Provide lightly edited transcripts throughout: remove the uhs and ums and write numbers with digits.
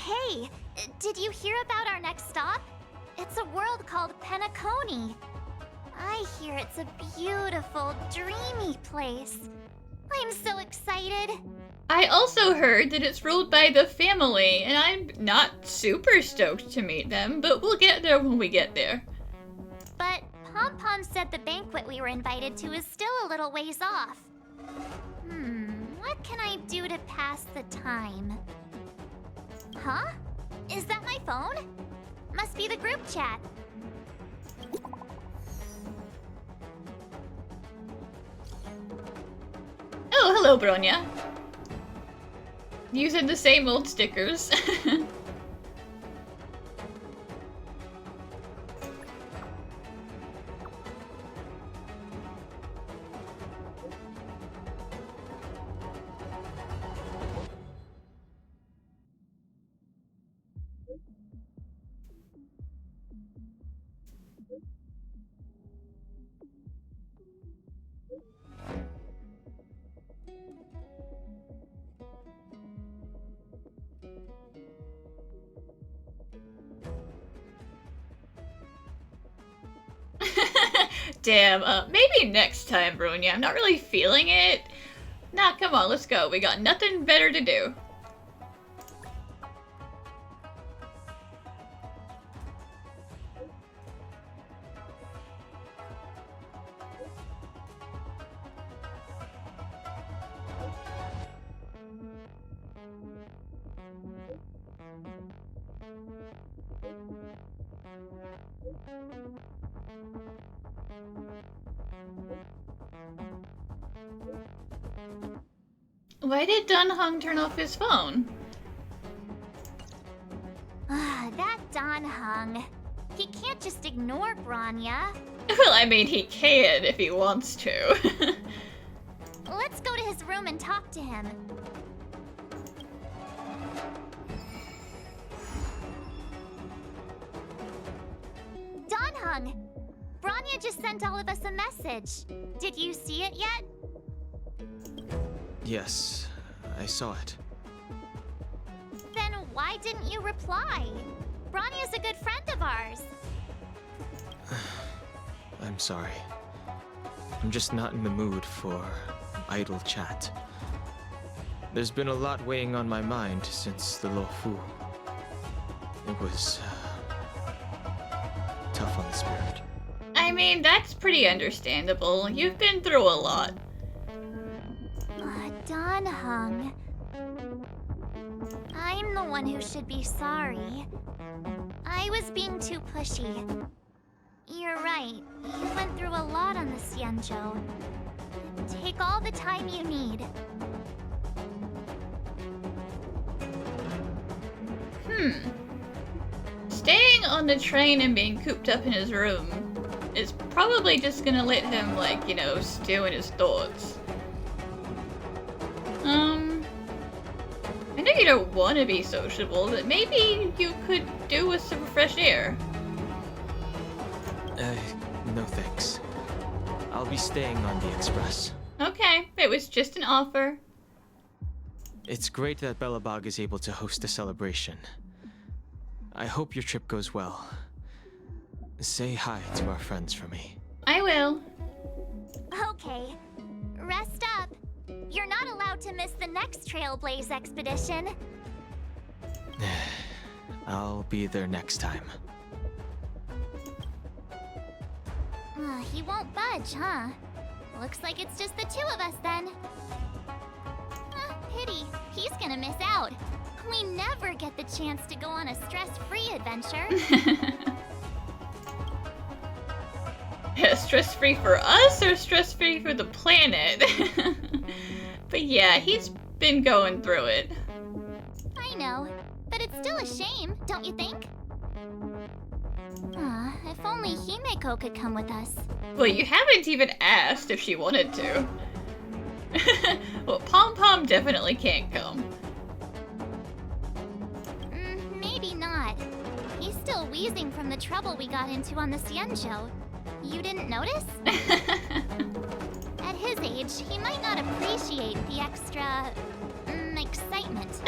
Hey, did you hear about our next stop? It's a world called Penacony. I hear it's a beautiful, dreamy place. I'm so excited. I also heard that it's ruled by the family, and I'm not super stoked to meet them, but we'll get there when we get there. But Pom-Pom said the banquet we were invited to is still a little ways off. What can I do to pass the time? Huh? Is that my phone? Must be the group chat. Oh, hello, Bronya. Using the same old stickers. Damn, maybe next time, Bronya. I'm not really feeling it. Nah, come on, let's go. We got nothing better to do. Why did Dunhung turn off his phone? That Dunhung. He can't just ignore Bronya. Well, I mean, he can if he wants to. Let's go to his room and talk to him. Dunhung! Bronya just sent all of us a message. Did you see it yet? Yes, I saw it. Then why didn't you reply? Bronya's a good friend of ours. I'm sorry. I'm just not in the mood for idle chat. There's been a lot weighing on my mind since the Luofu. It was tough on the spirit. I mean, that's pretty understandable. You've been through a lot. Dunhung. I'm the one who should be sorry. I was being too pushy. You're right. You went through a lot on the Xianzhou. Take all the time you need. Staying on the train and being cooped up in his room is probably just gonna let him, like, you know, stew in his thoughts. I know you don't want to be sociable, but maybe you could do with some fresh air. No thanks. I'll be staying on the express. Okay, it was just an offer. It's great that Belobog is able to host a celebration. I hope your trip goes well. Say hi to our friends for me. I will. Okay. Rest up. You're not allowed to miss the next Trailblaze expedition. I'll be there next time. He won't budge, huh? Looks like it's just the two of us then. Pity. He's gonna miss out. We never get the chance to go on a stress-free adventure. Stress-free for us or stress-free for the planet? But yeah, he's been going through it. I know, but it's still a shame, don't you think? If only Himeko could come with us. Well, you haven't even asked if she wanted to. Well, Pom-Pom definitely can't come. Maybe not. He's still wheezing from the trouble we got into on the Xianzhou. You didn't notice? At his age, he might not appreciate the extra... excitement.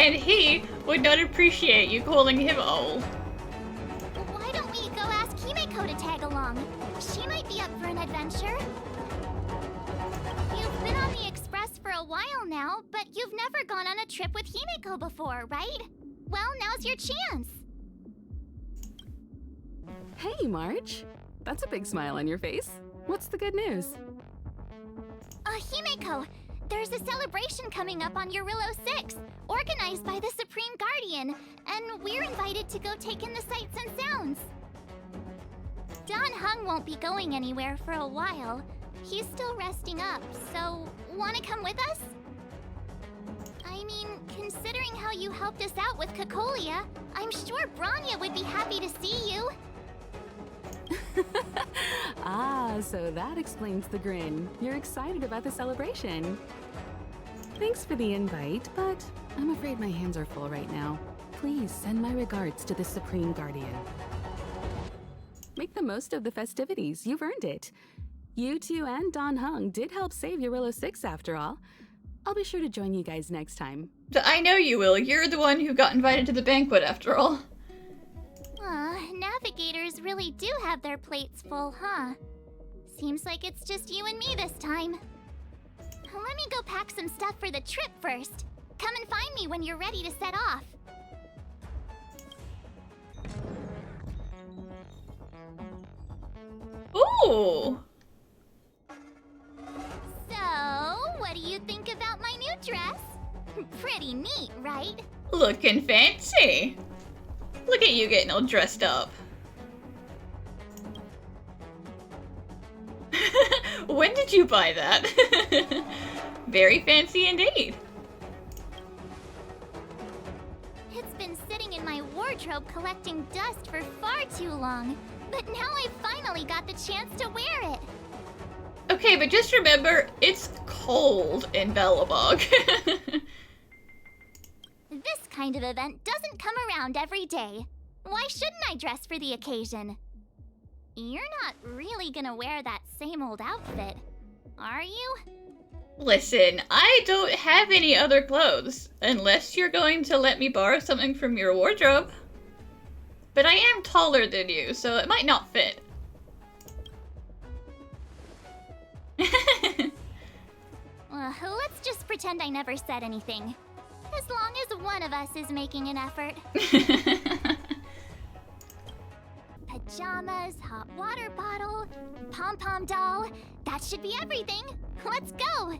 And he would not appreciate you calling him old. Why don't we go ask Himeko to tag along? She might be up for an adventure. You've been on the Express for a while now, but you've never gone on a trip with Himeko before, right? Well, now's your chance. Hey, March. That's a big smile on your face. What's the good news? Himeko, there's a celebration coming up on Jarilo-VI, organized by the Supreme Guardian, and we're invited to go take in the sights and sounds. Don Hung won't be going anywhere for a while. He's still resting up, so wanna come with us? I mean, considering how you helped us out with Cocolia, I'm sure Bronya would be happy to see you. Ah, so that explains the grin. You're excited about the celebration. Thanks for the invite, but I'm afraid my hands are full right now. Please send my regards to the Supreme Guardian. Make the most of the festivities. You've earned it. You two and Don Hung did help save Jarilo-VI after all. I'll be sure to join you guys next time. I know you will. You're the one who got invited to the banquet after all. Navigators really do have their plates full, huh? Seems like it's just you and me this time. Let me go pack some stuff for the trip first. Come and find me when you're ready to set off. Ooh! So, what do you think about my new dress? Pretty neat, right? Looking fancy. Look at you getting all dressed up. When did you buy that? Very fancy indeed. It's been sitting in my wardrobe collecting dust for far too long, but now I finally got the chance to wear it. Okay, but just remember, it's cold in Belobog. This kind of event doesn't come around every day. Why shouldn't I dress for the occasion? You're not really gonna wear that same old outfit, are you? Listen, I don't have any other clothes, unless you're going to let me borrow something from your wardrobe. But I am taller than you, so it might not fit. Let's just pretend I never said anything. As long as one of us is making an effort. Pajamas, hot water bottle, pom-pom doll. That should be everything. Let's go.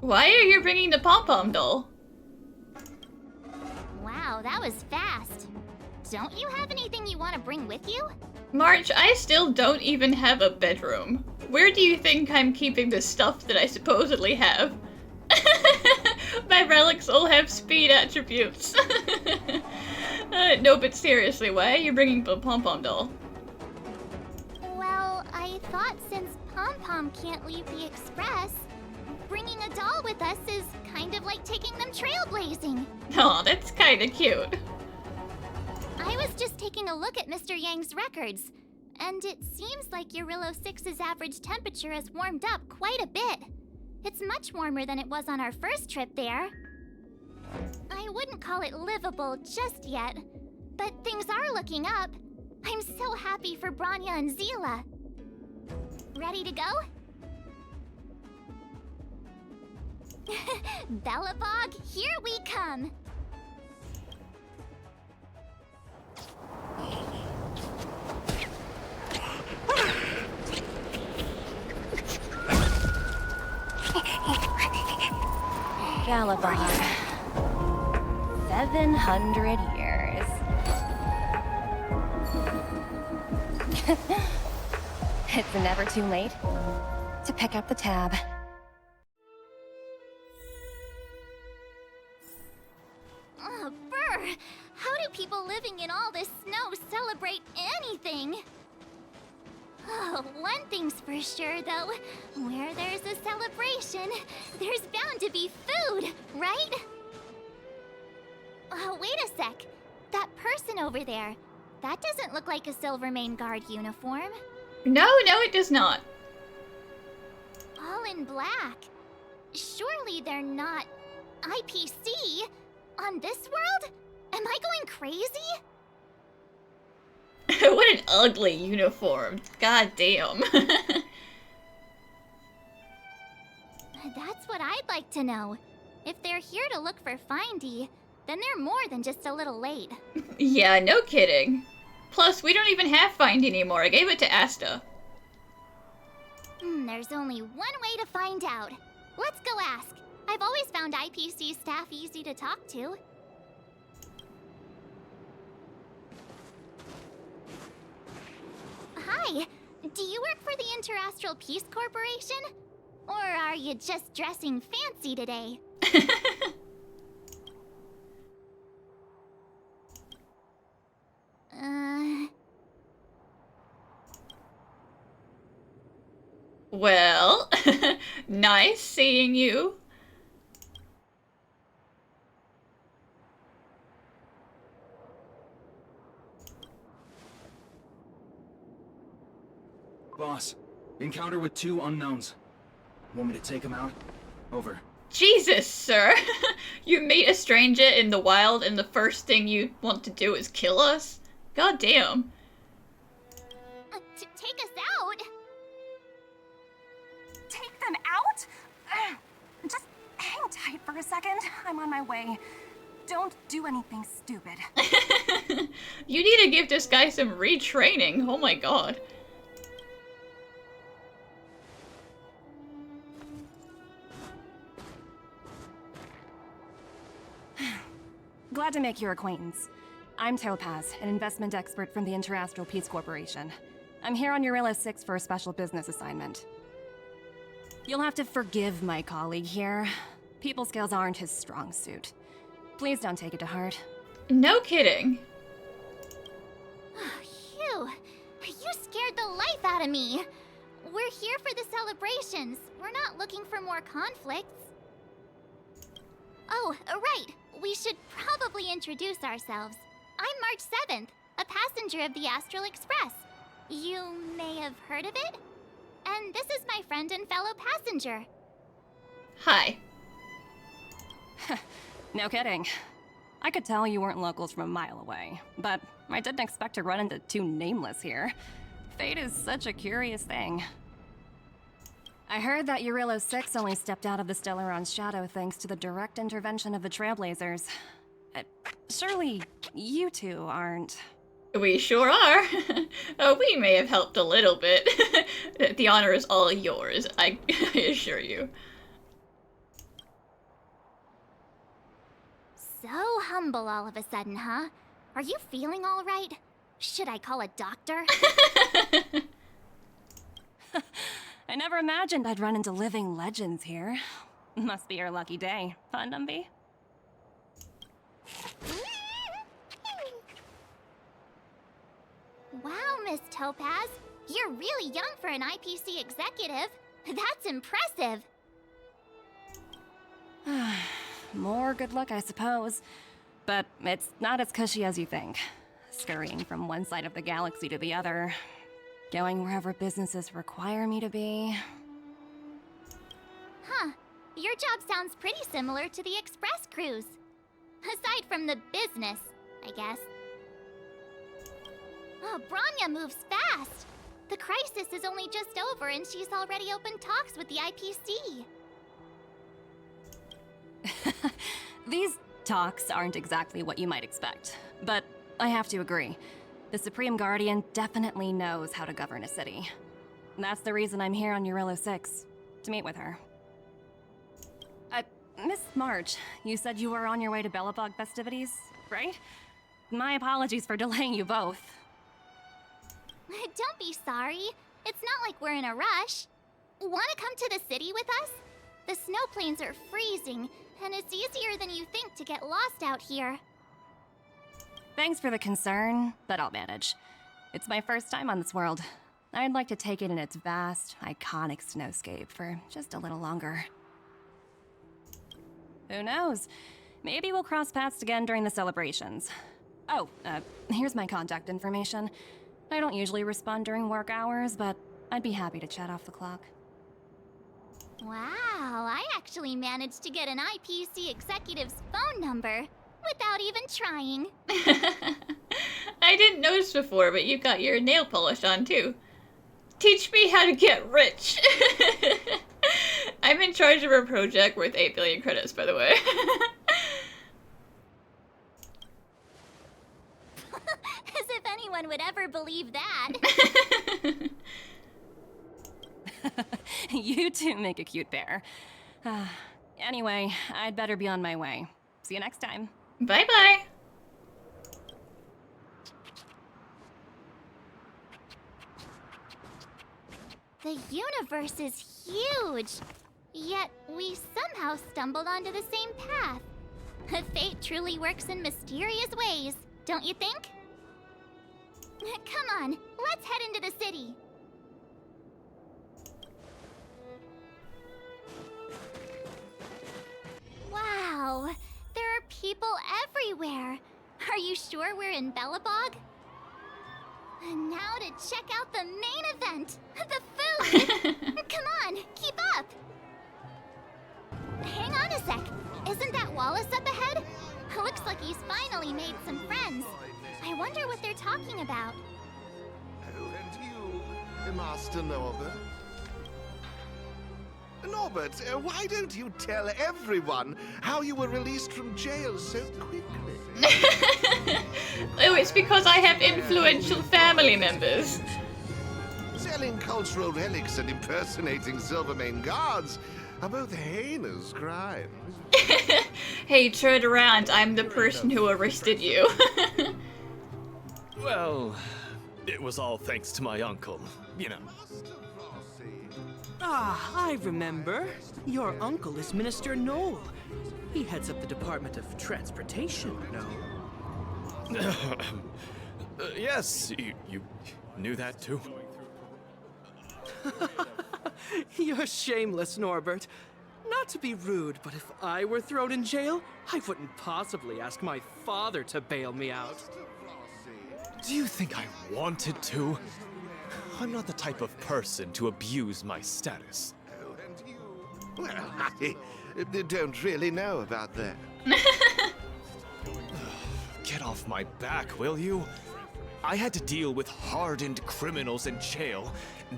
Why are you bringing the pom-pom doll? Wow, that was fast. Don't you have anything you want to bring with you? March, I still don't even have a bedroom. Where do you think I'm keeping the stuff that I supposedly have? My relics all have speed attributes. No, but seriously, why are you bringing the pom-pom doll? Well, I thought since Pom-Pom can't leave the Express, bringing a doll with us is kind of like taking them trailblazing. Aw, that's kinda cute. I was just taking a look at Mr. Yang's records, and it seems like Jarilo-VI's average temperature has warmed up quite a bit. It's much warmer than it was on our first trip there. I wouldn't call it livable just yet, but things are looking up. I'm so happy for Bronya and Zila. Ready to go? Belobog, here we come! Belobog. 700 years. It's never too late to pick up the tab. Oh, brr! How do people living in all this snow celebrate anything? Oh, one thing's for sure, though. Where there's a celebration, there's bound to be food, right? Oh, wait a sec. That person over there, that doesn't look like a Silvermane Guard uniform. No, it does not. All in black. Surely they're not IPC. On this world? Am I going crazy? What an ugly uniform. God damn. That's what I'd like to know. If they're here to look for Findy, then they're more than just a little late. Yeah, no kidding. Plus, we don't even have Find anymore. I gave it to Asta. There's only one way to find out. Let's go ask. I've always found IPC staff easy to talk to. Hi, do you work for the Interastral Peace Corporation? Or are you just dressing fancy today? Well, nice seeing you. Boss, encounter with 2 unknowns. Want me to take them out? Over. Jesus, sir. You meet a stranger in the wild and the first thing you want to do is kill us? God damn. To take us out? Take them out? Just hang tight for a second. I'm on my way. Don't do anything stupid. You need to give this guy some retraining. Oh my god. Glad to make your acquaintance. I'm Topaz, an investment expert from the Interastral Peace Corporation. I'm here on Jarilo-VI for a special business assignment. You'll have to forgive my colleague here. People skills aren't his strong suit. Please don't take it to heart. No kidding. Phew, you scared the life out of me. We're here for the celebrations. We're not looking for more conflicts. Oh, right. We should probably introduce ourselves. I'm March 7th, a passenger of the Astral Express. You may have heard of it? And this is my friend and fellow passenger. Hi. No kidding. I could tell you weren't locals from a mile away, but I didn't expect to run into 2 nameless here. Fate is such a curious thing. I heard that Jarilo-VI only stepped out of the Stellaron's shadow thanks to the direct intervention of the Trailblazers. Surely you 2 aren't... We sure are. We may have helped a little bit. The honor is all yours, I assure you. So humble all of a sudden, huh? Are you feeling all right? Should I call a doctor? I never imagined I'd run into living legends here. Must be your lucky day, huh, Numby? Wow, Miss Topaz. You're really young for an IPC executive. That's impressive. More good luck, I suppose. But it's not as cushy as you think. Scurrying from one side of the galaxy to the other. Going wherever businesses require me to be. Huh. Your job sounds pretty similar to the express cruise. Aside from the business, I guess. Oh, Bronya moves fast. The crisis is only just over and she's already opened talks with the IPC. These talks aren't exactly what you might expect, but I have to agree. The Supreme Guardian definitely knows how to govern a city. That's the reason I'm here on Jarilo-VI, to meet with her. Miss March, you said you were on your way to Belobog festivities, right? My apologies for delaying you both. Don't be sorry. It's not like we're in a rush. Want to come to the city with us? The snow plains are freezing, and it's easier than you think to get lost out here. Thanks for the concern, but I'll manage. It's my first time on this world. I'd like to take it in its vast, iconic snowscape for just a little longer. Who knows? Maybe we'll cross paths again during the celebrations. Oh, here's my contact information. I don't usually respond during work hours, but I'd be happy to chat off the clock. Wow, I actually managed to get an IPC executive's phone number. without even trying. I didn't notice before, but you got your nail polish on too. Teach me how to get rich. I'm in charge of a project worth 8 billion credits, by the way. As if anyone would ever believe that. You two make a cute pair. Anyway, I'd better be on my way. See you next time. Bye-bye. The universe is huge. Yet we somehow stumbled onto the same path. Fate truly works in mysterious ways, don't you think? Come on, let's head into the city. Wow, there are people everywhere. Are you sure we're in Belobog? And now to check out the main event, the food! Come on, keep up! Hang on a sec, isn't that Wallace up ahead? Looks like he's finally made some friends. I wonder what they're talking about. Oh, and you, Master Norbert? Norbert, why don't you tell everyone how you were released from jail so quickly? Oh, it's because I have influential family members. Selling cultural relics and impersonating Silvermane guards are both heinous crimes. Hey, turn around. I'm the person who arrested you. Well, it was all thanks to my uncle, you know. Ah, I remember. Your uncle is Minister Knoll. He heads up the Department of Transportation, no? Yes, you knew that too? You're shameless, Norbert. Not to be rude, but if I were thrown in jail, I wouldn't possibly ask my father to bail me out. Do you think I wanted to? I'm not the type of person to abuse my status. Oh, and you? Well, I don't really know about that. Get off my back, will you? I had to deal with hardened criminals in jail.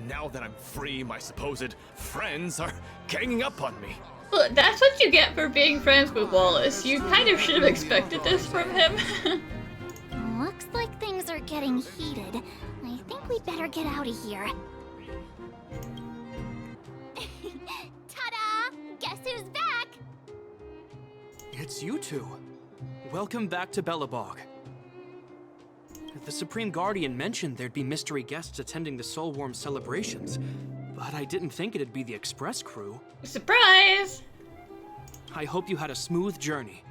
Now that I'm free, my supposed friends are ganging up on me. Well, that's what you get for being friends with Wallace. You kind of should have expected this from him. Looks like things are getting heated. I think we'd better get out of here. Ta-da! Guess who's back? It's you two. Welcome back to Belobog. The Supreme Guardian mentioned there'd be mystery guests attending the Solwarm celebrations, but I didn't think it'd be the Express crew. Surprise! I hope you had a smooth journey.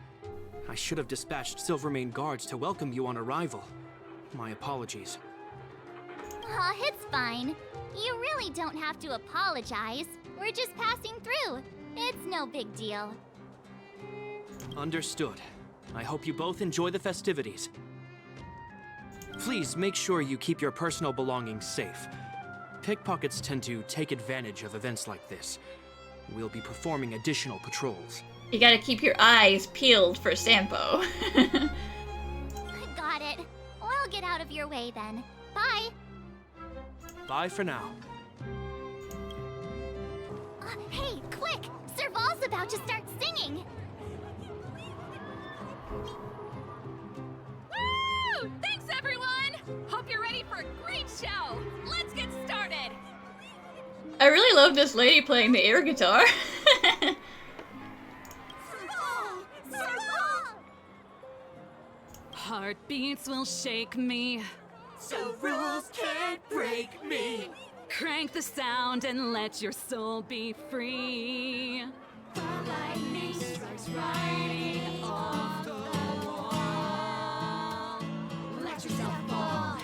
I should have dispatched Silvermane guards to welcome you on arrival. My apologies. Aw, it's fine. You really don't have to apologize. We're just passing through. It's no big deal. Understood. I hope you both enjoy the festivities. Please make sure you keep your personal belongings safe. Pickpockets tend to take advantage of events like this. We'll be performing additional patrols. You gotta keep your eyes peeled for Sampo. Got it. We'll get out of your way then. Bye. Bye for now. Hey, quick! Serval's about to start singing! Woo! Thanks, everyone! Hope you're ready for a great show! Let's get started! I really love this lady playing the air guitar. Serval! Serval! Heartbeats will shake me. So rules can't break me. Crank the sound and let your soul be free. The lightning strikes writing on the wall. Let yourself fall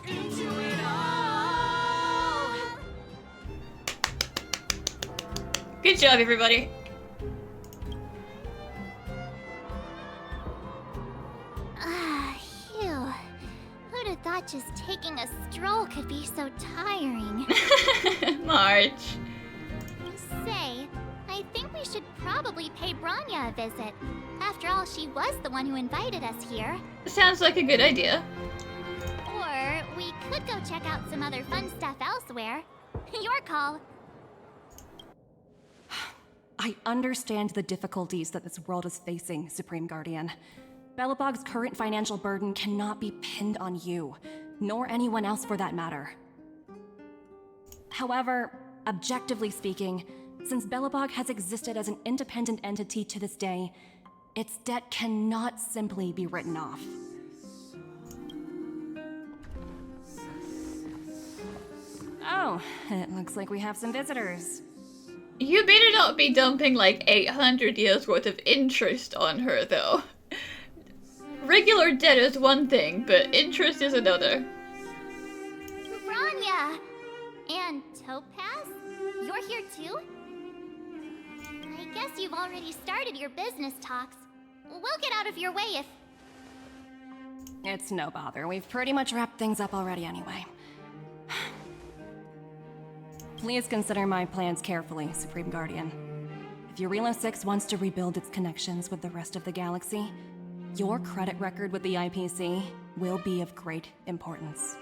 into it all. Good job, everybody. Phew. Who'd have thought just taking a stroll could be so tiring? March. Say, I think we should probably pay Bronya a visit. After all, she was the one who invited us here. Sounds like a good idea. Or we could go check out some other fun stuff elsewhere. Your call. I understand the difficulties that this world is facing, Supreme Guardian. Belobog's current financial burden cannot be pinned on you, nor anyone else for that matter. However, objectively speaking, since Belobog has existed as an independent entity to this day, its debt cannot simply be written off. Oh, it looks like we have some visitors. You better not be dumping like 800 years worth of interest on her, though. Regular debt is one thing, but interest is another. Bronya! And Topaz? You're here too? I guess you've already started your business talks. We'll get out of your way if... It's no bother. We've pretty much wrapped things up already anyway. Please consider my plans carefully, Supreme Guardian. If Jarilo-VI wants to rebuild its connections with the rest of the galaxy, your credit record with the IPC will be of great importance.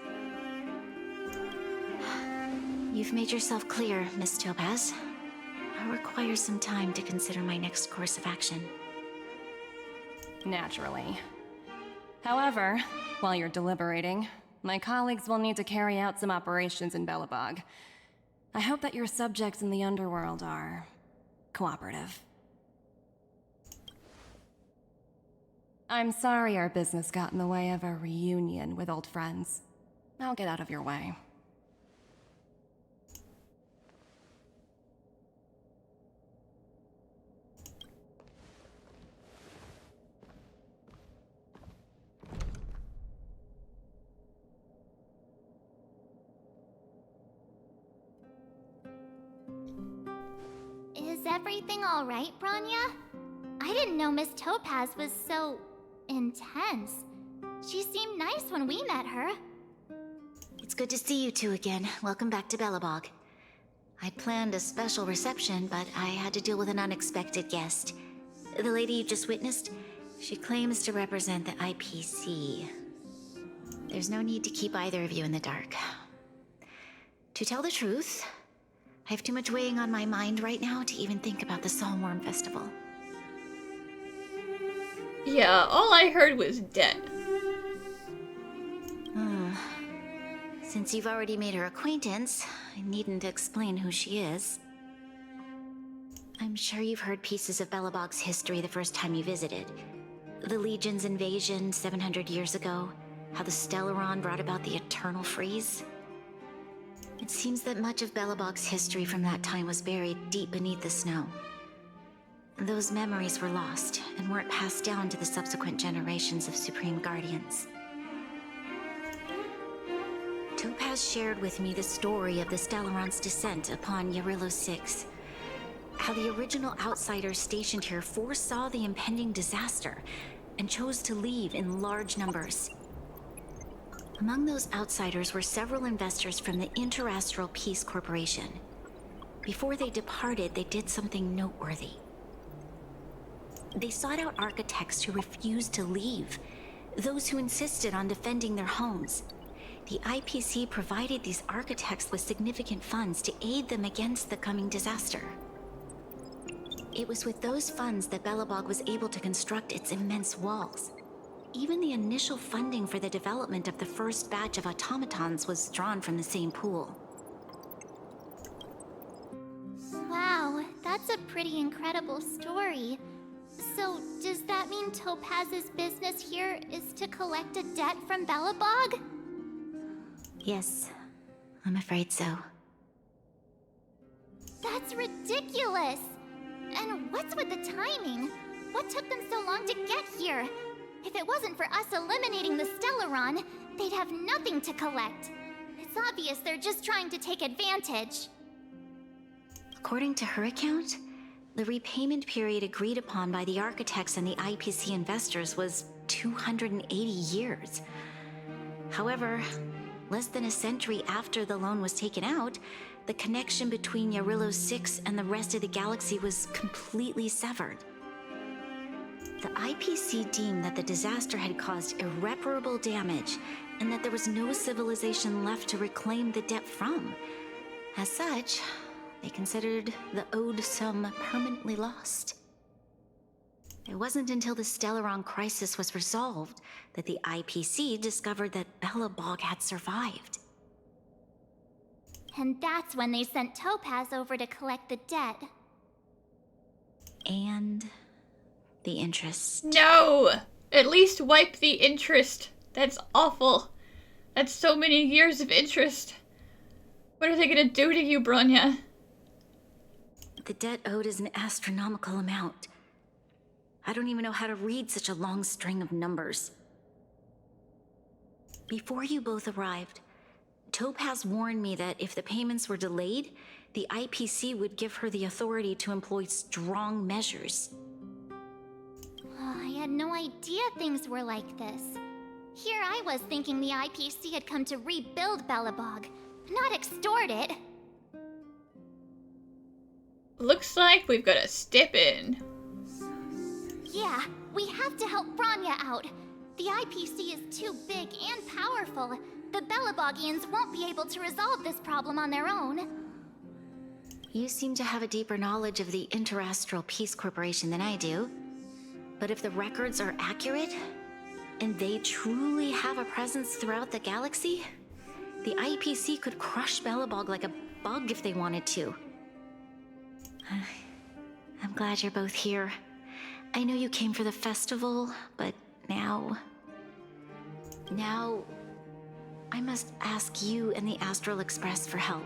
You've made yourself clear, Miss Topaz. I'll require some time to consider my next course of action. Naturally. However, while you're deliberating, my colleagues will need to carry out some operations in Belobog. I hope that your subjects in the underworld are cooperative. I'm sorry our business got in the way of a reunion with old friends. I'll get out of your way. Is everything alright, Bronya? I didn't know Miss Topaz was so... intense. She seemed nice when we met her. It's good to see you two again. Welcome back to Belobog. I planned a special reception, but I had to deal with an unexpected guest. The lady you just witnessed, she claims to represent the IPC. There's no need to keep either of you in the dark. To tell the truth, I have too much weighing on my mind right now to even think about the Solwarm Festival. Yeah, all I heard was debt. Since you've already made her acquaintance, I needn't explain who she is. I'm sure you've heard pieces of Belobog's history the first time you visited. The Legion's invasion 700 years ago, how the Stellaron brought about the Eternal Freeze. It seems that much of Belobog's history from that time was buried deep beneath the snow. Those memories were lost and weren't passed down to the subsequent generations of Supreme Guardians. Topaz shared with me the story of the Stellaron's descent upon Jarilo-VI. How the original outsiders stationed here foresaw the impending disaster and chose to leave in large numbers. Among those outsiders were several investors from the Interastral Peace Corporation. Before they departed, they did something noteworthy. They sought out architects who refused to leave, those who insisted on defending their homes. The IPC provided these architects with significant funds to aid them against the coming disaster. It was with those funds that Belobog was able to construct its immense walls. Even the initial funding for the development of the first batch of automatons was drawn from the same pool. Wow, that's a pretty incredible story. So, does that mean Topaz's business here is to collect a debt from Belobog? Yes, I'm afraid so. That's ridiculous! And what's with the timing? What took them so long to get here? If it wasn't for us eliminating the Stellaron, they'd have nothing to collect. It's obvious they're just trying to take advantage. According to her account, the repayment period agreed upon by the architects and the IPC investors was 280 years. However, less than a century after the loan was taken out, the connection between Jarilo-VI and the rest of the galaxy was completely severed. The IPC deemed that the disaster had caused irreparable damage and that there was no civilization left to reclaim the debt from. As such, they considered the owed sum permanently lost. It wasn't until the Stellaron crisis was resolved that the IPC discovered that Belobog had survived. And that's when they sent Topaz over to collect the debt. And the interest. No! At least wipe the interest. That's awful. That's so many years of interest. What are they gonna do to you, Bronya? The debt owed is an astronomical amount. I don't even know how to read such a long string of numbers. Before you both arrived, Topaz warned me that if the payments were delayed, the IPC would give her the authority to employ strong measures. Oh, I had no idea things were like this. Here I was thinking the IPC had come to rebuild Belobog, not extort it. Looks like we've got to step in. Yeah, we have to help Bronya out. The IPC is too big and powerful. The Belobogians won't be able to resolve this problem on their own. You seem to have a deeper knowledge of the Interastral Peace Corporation than I do. But if the records are accurate, and they truly have a presence throughout the galaxy, the IPC could crush Belobog like a bug if they wanted to. I'm glad you're both here. I know you came for the festival, but now I must ask you and the Astral Express for help.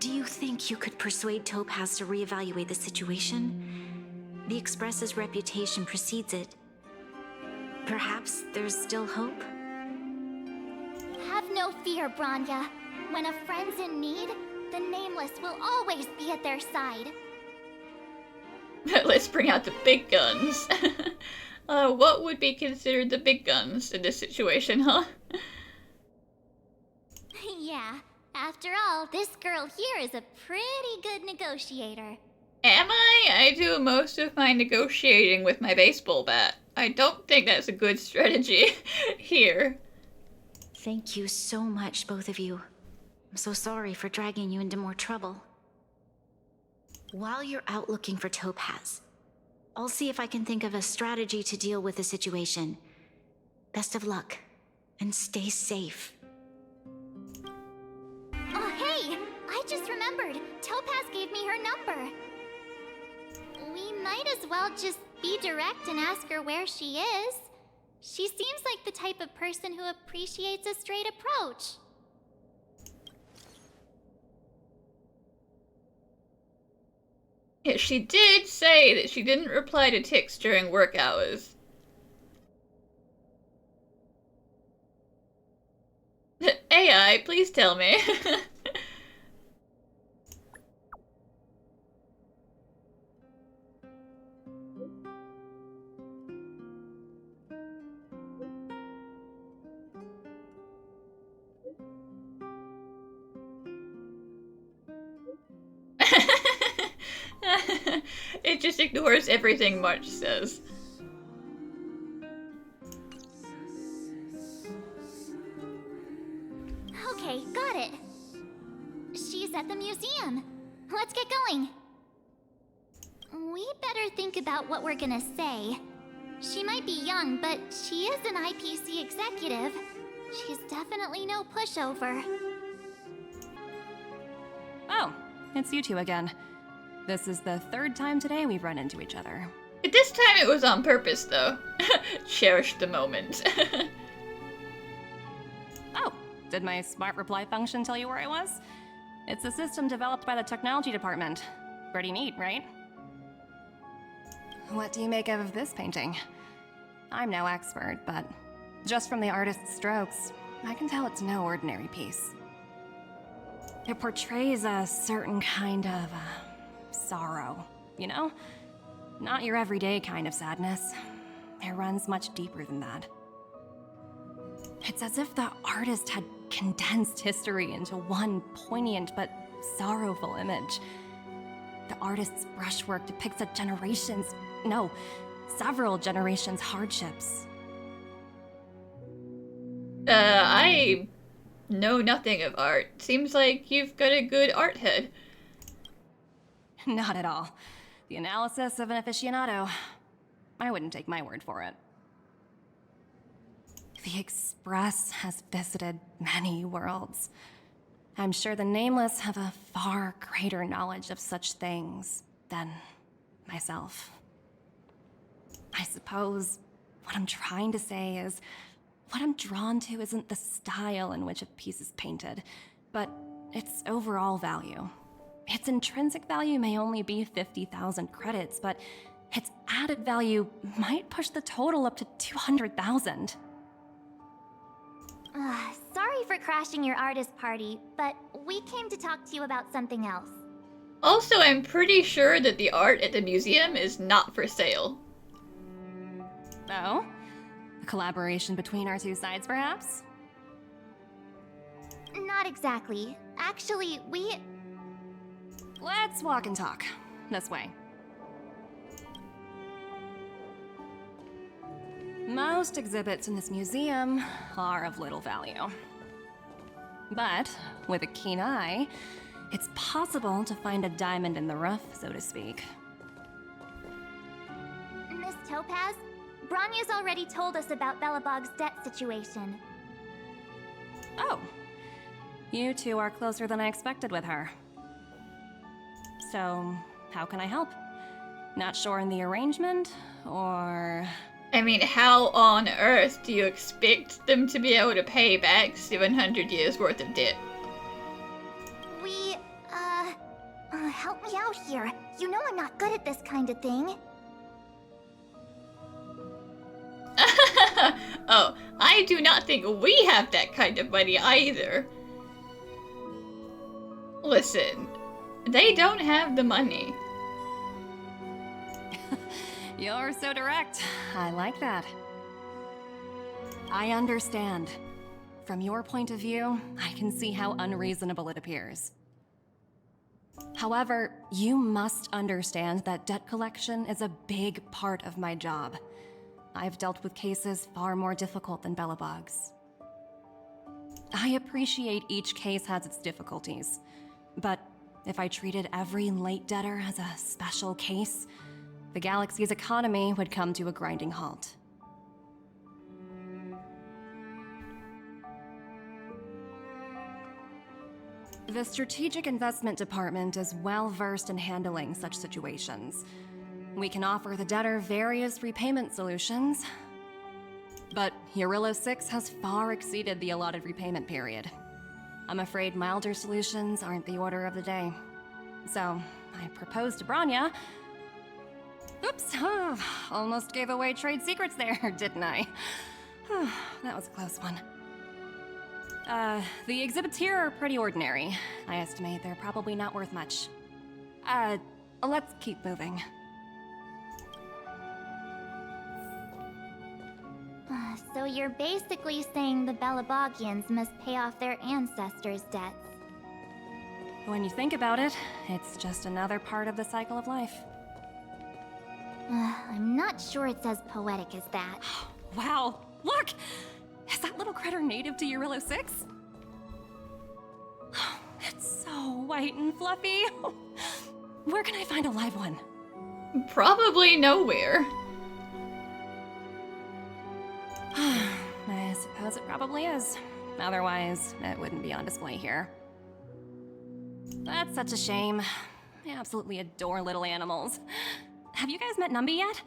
Do you think you could persuade Topaz to reevaluate the situation? The Express's reputation precedes it. Perhaps there's still hope? Have no fear, Bronya. When a friend's in need, the Nameless will always be at their side. Let's bring out the big guns. What would be considered the big guns in this situation, huh? Yeah, after all, this girl here is a pretty good negotiator. Am I? I do most of my negotiating with my baseball bat. I don't think that's a good strategy here. Thank you so much, both of you. I'm so sorry for dragging you into more trouble. While you're out looking for Topaz, I'll see if I can think of a strategy to deal with the situation. Best of luck, and stay safe. Oh, hey! I just remembered. Topaz gave me her number. We might as well just be direct and ask her where she is. She seems like the type of person who appreciates a straight approach. Yeah, she did say that she didn't reply to texts during work hours. AI, please tell me. It just ignores everything March says. Okay, got it. She's at the museum. Let's get going. We better think about what we're gonna say. She might be young, but she is an IPC executive. She's definitely no pushover. Oh, it's you two again. This is the third time today we've run into each other. This time it was on purpose, though. Cherish the moment. Oh, did my smart reply function tell you where I was? It's a system developed by the technology department. Pretty neat, right? What do you make of this painting? I'm no expert, but just from the artist's strokes, I can tell it's no ordinary piece. It portrays a certain kind of sorrow, you know? Not your everyday kind of sadness. It runs much deeper than that. It's as if the artist had condensed history into one poignant but sorrowful image. The artist's brushwork depicts several generations' hardships. I know nothing of art. Seems like you've got a good art head. Not at all. The analysis of an aficionado. I wouldn't take my word for it. The Express has visited many worlds. I'm sure the Nameless have a far greater knowledge of such things than myself. I suppose what I'm trying to say is, what I'm drawn to isn't the style in which a piece is painted, but its overall value. Its intrinsic value may only be 50,000 credits, but its added value might push the total up to 200,000. Sorry for crashing your artist party, but we came to talk to you about something else. Also, I'm pretty sure that the art at the museum is not for sale. Oh? A collaboration between our two sides, perhaps? Not exactly. Actually, Let's walk and talk. This way. Most exhibits in this museum are of little value. But with a keen eye, it's possible to find a diamond in the rough, so to speak. Miss Topaz, Bronya's already told us about Belobog's debt situation. Oh. You two are closer than I expected with her. So, how can I help? Not sure in the arrangement, or... I mean, how on earth do you expect them to be able to pay back 700 years worth of debt? Help me out here. You know I'm not good at this kind of thing. Oh, I do not think we have that kind of money either. Listen, they don't have the money. You're so direct. I like that. I understand. From your point of view, I can see how unreasonable it appears. However, you must understand that debt collection is a big part of my job. I've dealt with cases far more difficult than Belobog's. I appreciate each case has its difficulties, but if I treated every late debtor as a special case, the galaxy's economy would come to a grinding halt. The Strategic Investment Department is well versed in handling such situations. We can offer the debtor various repayment solutions, but Jarilo-VI has far exceeded the allotted repayment period. I'm afraid milder solutions aren't the order of the day. So, I proposed to Bronya. Oops, almost gave away trade secrets there, didn't I? That was a close one. The exhibits here are pretty ordinary. I estimate they're probably not worth much. Let's keep moving. So you're basically saying the Belobogians must pay off their ancestors' debts. When you think about it, it's just another part of the cycle of life. I'm not sure it's as poetic as that. Wow, look! Is that little critter native to Jarilo-VI? It's so white and fluffy. Where can I find a live one? Probably nowhere. I suppose it probably is. Otherwise, it wouldn't be on display here. That's such a shame. I absolutely adore little animals. Have you guys met Numby yet?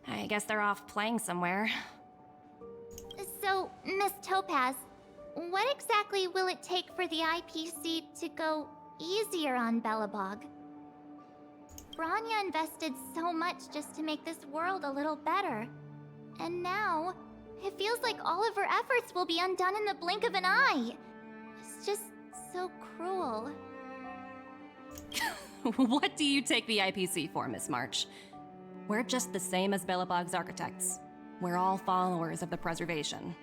I guess they're off playing somewhere. So, Miss Topaz, what exactly will it take for the IPC to go easier on Belobog? Bronya invested so much just to make this world a little better. And now, it feels like all of her efforts will be undone in the blink of an eye. It's just so cruel. What do you take the IPC for, Miss March? We're just the same as Belobog's architects. We're all followers of the preservation.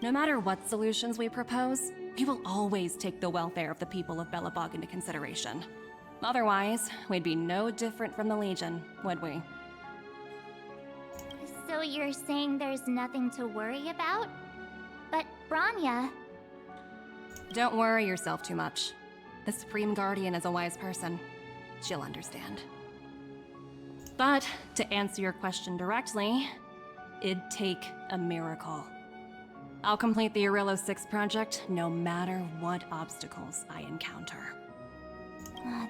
No matter what solutions we propose, we will always take the welfare of the people of Belobog into consideration. Otherwise, we'd be no different from the Legion, would we? So you're saying there's nothing to worry about? But Bronya... Don't worry yourself too much. The Supreme Guardian is a wise person. She'll understand. But, to answer your question directly, it'd take a miracle. I'll complete the Jarilo-VI project no matter what obstacles I encounter.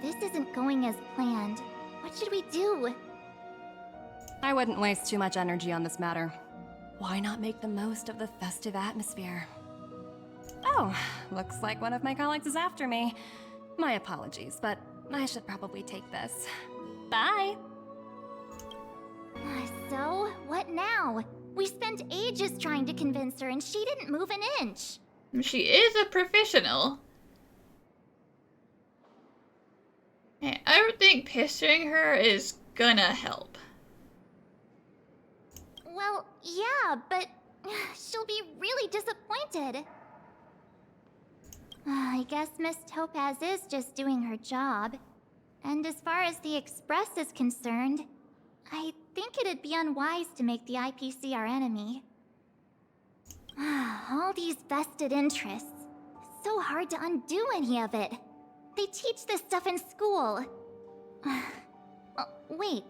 This isn't going as planned. What should we do? I wouldn't waste too much energy on this matter. Why not make the most of the festive atmosphere? Oh, looks like one of my colleagues is after me. My apologies, but I should probably take this. Bye! So, what now? We spent ages trying to convince her and she didn't move an inch. She is a professional. Hey, I don't think pestering her is gonna help. Well, yeah, but she'll be really disappointed. I guess Miss Topaz is just doing her job. And as far as the Express is concerned, I think it'd be unwise to make the IPC our enemy. All these vested interests. So hard to undo any of it. They teach this stuff in school. Wait,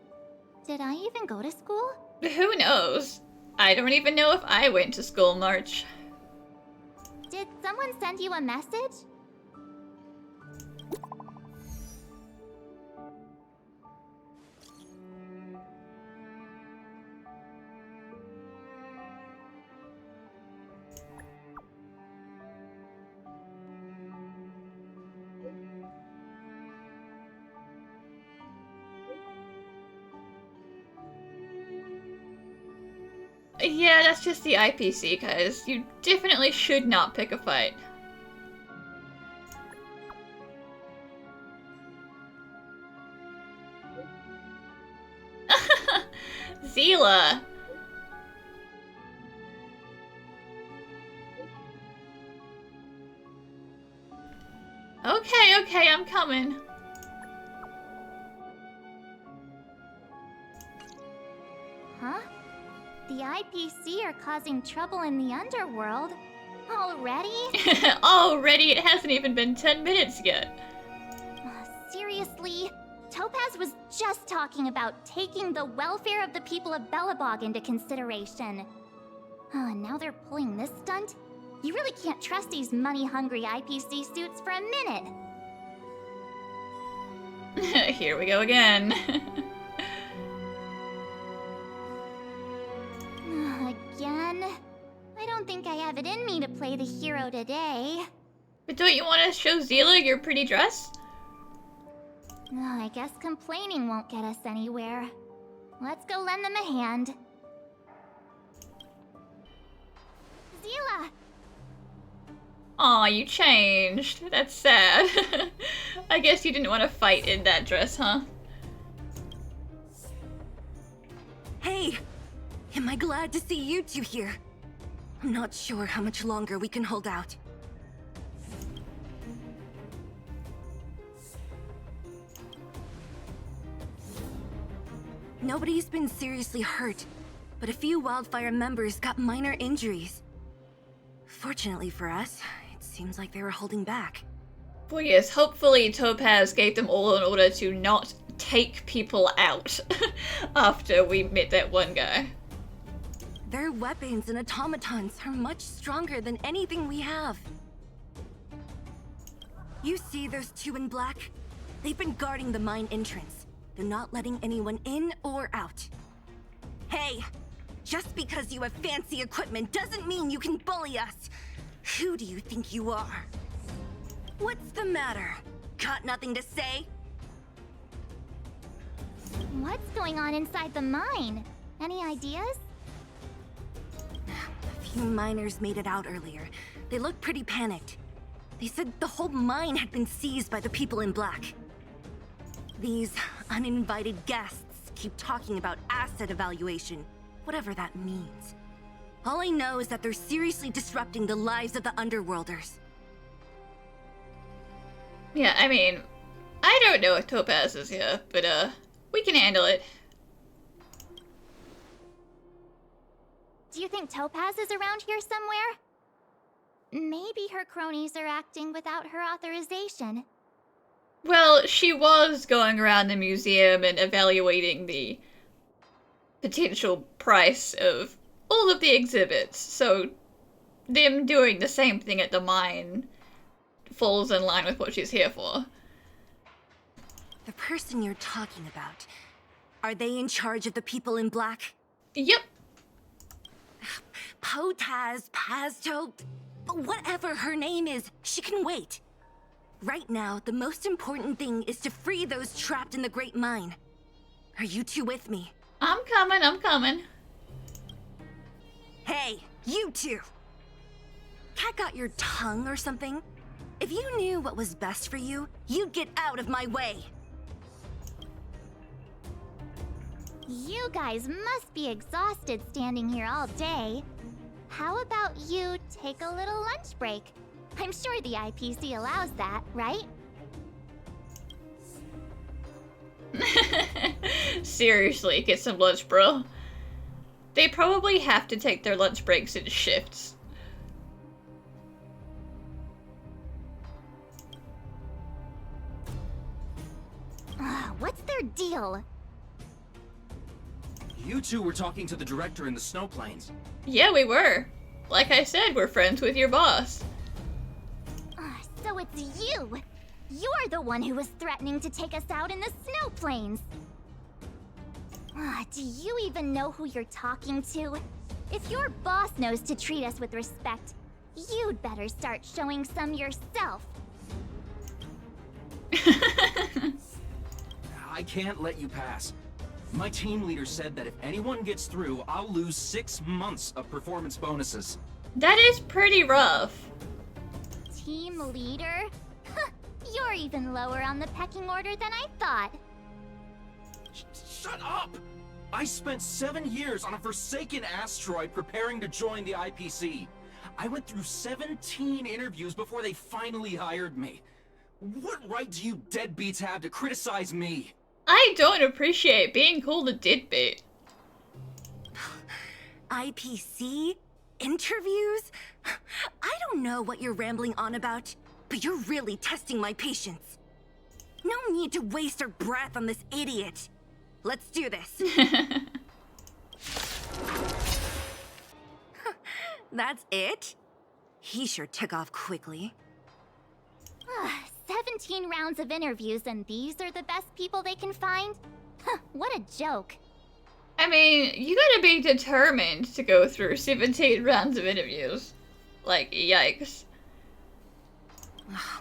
did I even go to school? Who knows? I don't even know if I went to school, March. Did someone send you a message? Yeah, that's just the IPC, guys. You definitely should not pick a fight. Zila! Okay, I'm coming. Huh? The IPC are causing trouble in the underworld? Already? Already? It hasn't even been 10 minutes yet. Seriously? Topaz was just talking about taking the welfare of the people of Belobog into consideration. Now they're pulling this stunt? You really can't trust these money-hungry IPC suits for a minute. Here we go again. Again? I don't think I have it in me to play the hero today. But don't you want to show Zila your pretty dress? I guess complaining won't get us anywhere. Let's go lend them a hand. Zila! Aw, you changed. That's sad. I guess you didn't want to fight in that dress, huh? Hey! Am I glad to see you two here? I'm not sure how much longer we can hold out. Nobody's been seriously hurt, but a few Wildfire members got minor injuries. Fortunately for us, it seems like they were holding back. Well, yes, hopefully Topaz gave them all in order to not take people out after we met that one guy. Their weapons and automatons are much stronger than anything we have. You see those two in black? They've been guarding the mine entrance. They're not letting anyone in or out. Hey! Just because you have fancy equipment doesn't mean you can bully us! Who do you think you are? What's the matter? Got nothing to say? What's going on inside the mine? Any ideas? A few miners made it out earlier. They looked pretty panicked. They said the whole mine had been seized by the people in black. These uninvited guests keep talking about asset evaluation, whatever that means. All I know is that they're seriously disrupting the lives of the Underworlders. Yeah, I mean, I don't know if Topaz is here, but we can handle it. Do you think Topaz is around here somewhere? Maybe her cronies are acting without her authorization. Well, she was going around the museum and evaluating the potential price of all of the exhibits, so them doing the same thing at the mine falls in line with what she's here for. The person you're talking about, are they in charge of the people in black? Yep. Potaz, Pazto, whatever her name is, she can wait. Right now, the most important thing is to free those trapped in the Great Mine. Are you two with me? I'm coming. Hey, you two! Cat got your tongue or something? If you knew what was best for you, you'd get out of my way. You guys must be exhausted standing here all day. How about you take a little lunch break? I'm sure the IPC allows that, right? Seriously, get some lunch, bro. They probably have to take their lunch breaks in shifts. What's their deal? You two were talking to the director in the snow plains. Yeah, we were. Like I said, we're friends with your boss. So it's you! You're the one who was threatening to take us out in the snow plains! Do you even know who you're talking to? If your boss knows to treat us with respect, you'd better start showing some yourself. I can't let you pass. My team leader said that if anyone gets through, I'll lose 6 months of performance bonuses. That is pretty rough. Team leader? You're even lower on the pecking order than I thought. Shut up! I spent 7 years on a forsaken asteroid preparing to join the IPC. I went through 17 interviews before they finally hired me. What right do you deadbeats have to criticize me? I don't appreciate being called a deadbeat. IPC? Interviews? I don't know what you're rambling on about, but you're really testing my patience. No need to waste our breath on this idiot. Let's do this. That's it? He sure took off quickly. 17 rounds of interviews and these are the best people they can find? What a joke. I mean, you gotta be determined to go through 17 rounds of interviews. Like, yikes.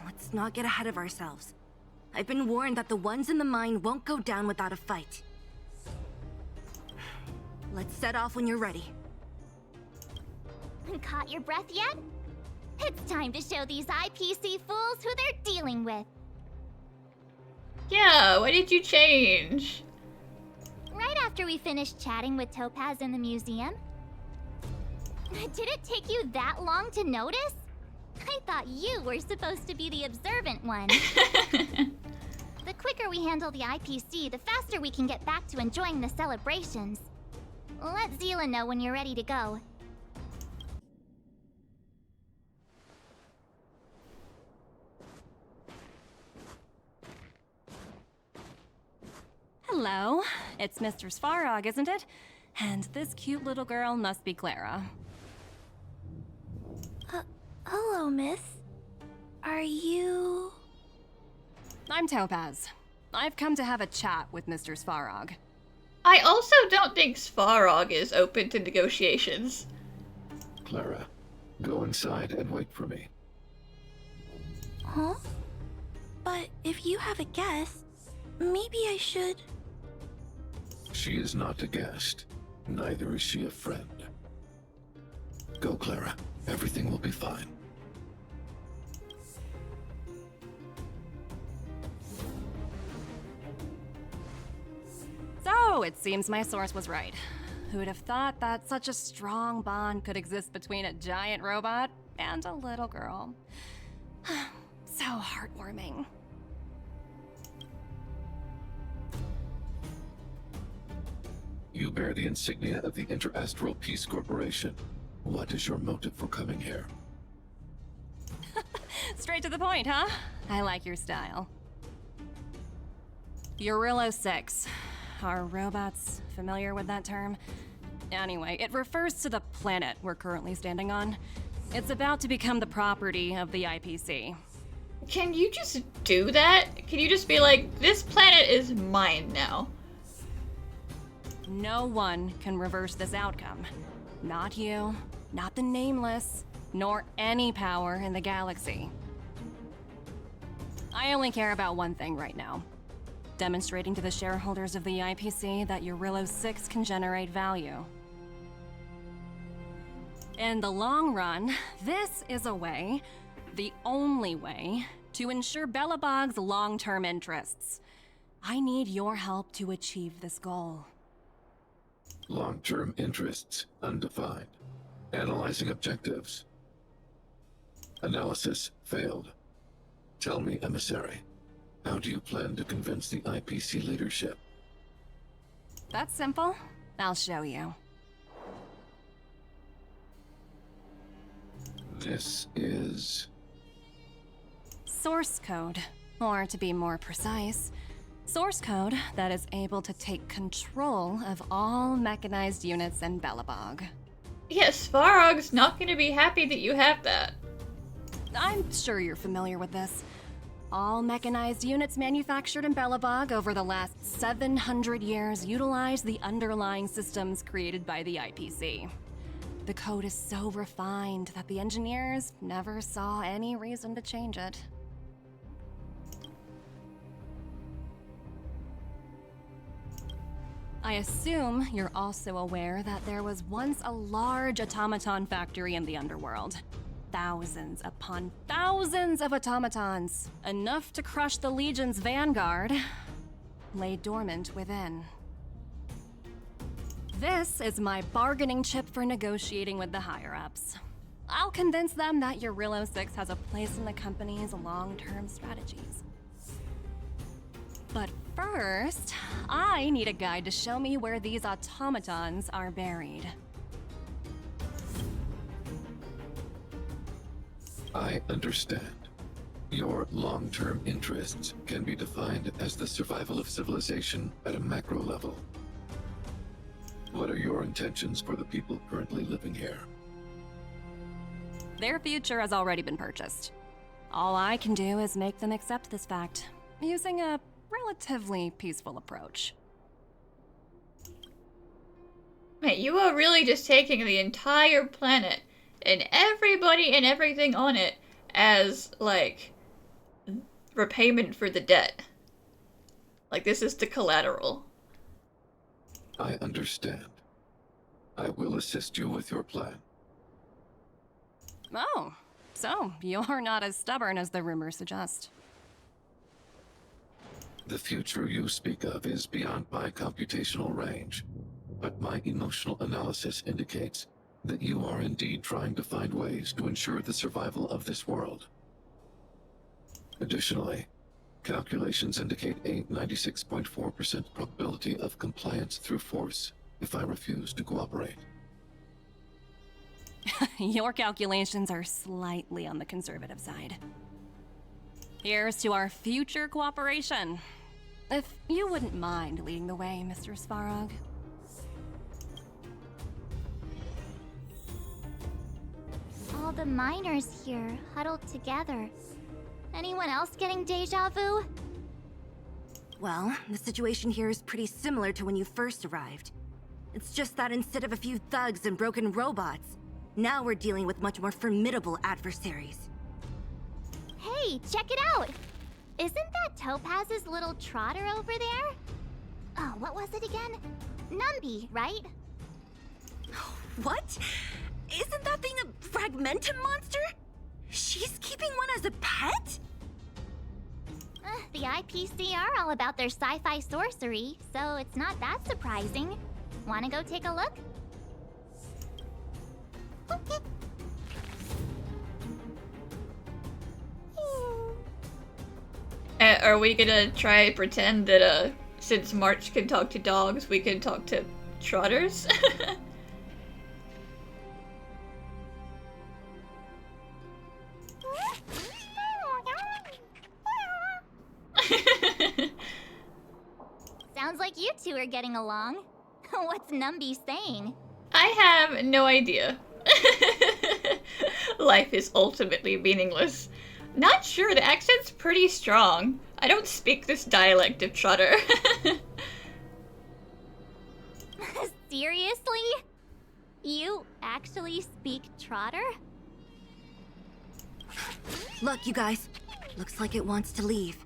Let's not get ahead of ourselves. I've been warned that the ones in the mine won't go down without a fight. Let's set off when you're ready. Caught your breath yet? It's time to show these IPC fools who they're dealing with. Yeah, why did you change? Right after we finished chatting with Topaz in the museum. Did it take you that long to notice? I thought you were supposed to be the observant one. The quicker we handle the IPC, the faster we can get back to enjoying the celebrations. Let Zila know when you're ready to go. Hello, it's Mr. Svarog, isn't it? And this cute little girl must be Clara. Hello, miss. Are you... I'm Topaz. I've come to have a chat with Mr. Svarog. I also don't think Svarog is open to negotiations. Clara, go inside and wait for me. Huh? But if you have a guest, maybe I should... She is not a guest. Neither is she a friend. Go, Clara. Everything will be fine. So, it seems my source was right. Who'd have thought that such a strong bond could exist between a giant robot and a little girl? So heartwarming. You bear the insignia of the Interastral Peace Corporation. What is your motive for coming here? Straight to the point, huh? I like your style. Jarilo-VI. Are robots familiar with that term? Anyway, it refers to the planet we're currently standing on. It's about to become the property of the IPC. Can you just do that? Can you just be like, this planet is mine now? No one can reverse this outcome. Not you, not the Nameless, nor any power in the galaxy. I only care about one thing right now. Demonstrating to the shareholders of the IPC that Jarilo-VI can generate value. In the long run, this is a way, the only way, to ensure Belobog's long-term interests. I need your help to achieve this goal. Long-term interests undefined. Analyzing objectives. Analysis failed. Tell me, emissary, how do you plan to convince the IPC leadership? That's simple. I'll show you. This is... Source code, or to be more precise, source code that is able to take control of all mechanized units in Belobog. Yes, Svarog's not gonna be happy that you have that. I'm sure you're familiar with this. All mechanized units manufactured in Belobog over the last 700 years utilize the underlying systems created by the IPC. The code is so refined that the engineers never saw any reason to change it. I assume you're also aware that there was once a large automaton factory in the underworld. Thousands upon thousands of automatons, enough to crush the Legion's vanguard, lay dormant within. This is my bargaining chip for negotiating with the higher-ups. I'll convince them that Jarilo-VI has a place in the company's long-term strategies. But first, I need a guide to show me where these automatons are buried. I understand. Your long-term interests can be defined as the survival of civilization at a macro level. What are your intentions for the people currently living here? Their future has already been purchased. All I can do is make them accept this fact, using a relatively peaceful approach. Wait, you are really just taking the entire planet and everybody and everything on it as, like, repayment for the debt. Like, this is the collateral. I understand. I will assist you with your plan. Oh, so you're not as stubborn as the rumors suggest. The future you speak of is beyond my computational range, but my emotional analysis indicates that you are indeed trying to find ways to ensure the survival of this world. Additionally, calculations indicate a 96.4% probability of compliance through force if I refuse to cooperate. Your calculations are slightly on the conservative side. Here's to our future cooperation. If you wouldn't mind leading the way, Mr. Svarog. All the miners here, huddled together. Anyone else getting deja vu? Well, the situation here is pretty similar to when you first arrived. It's just that instead of a few thugs and broken robots, now we're dealing with much more formidable adversaries. Hey, check it out! Isn't that Topaz's little trotter over there? Oh, what was it again? Numby, right? What? Isn't that thing a fragmentum monster? She's keeping one as a pet? The IPC are all about their sci-fi sorcery, so it's not that surprising. Wanna go take a look? Are we gonna try and pretend that, since March can talk to dogs, we can talk to trotters? Sounds like you two are getting along. What's Numby saying? I have no idea. Life is ultimately meaningless. Not sure, the accent's pretty strong. I don't speak this dialect of Trotter. Seriously? You actually speak Trotter? Look, you guys. Looks like it wants to leave.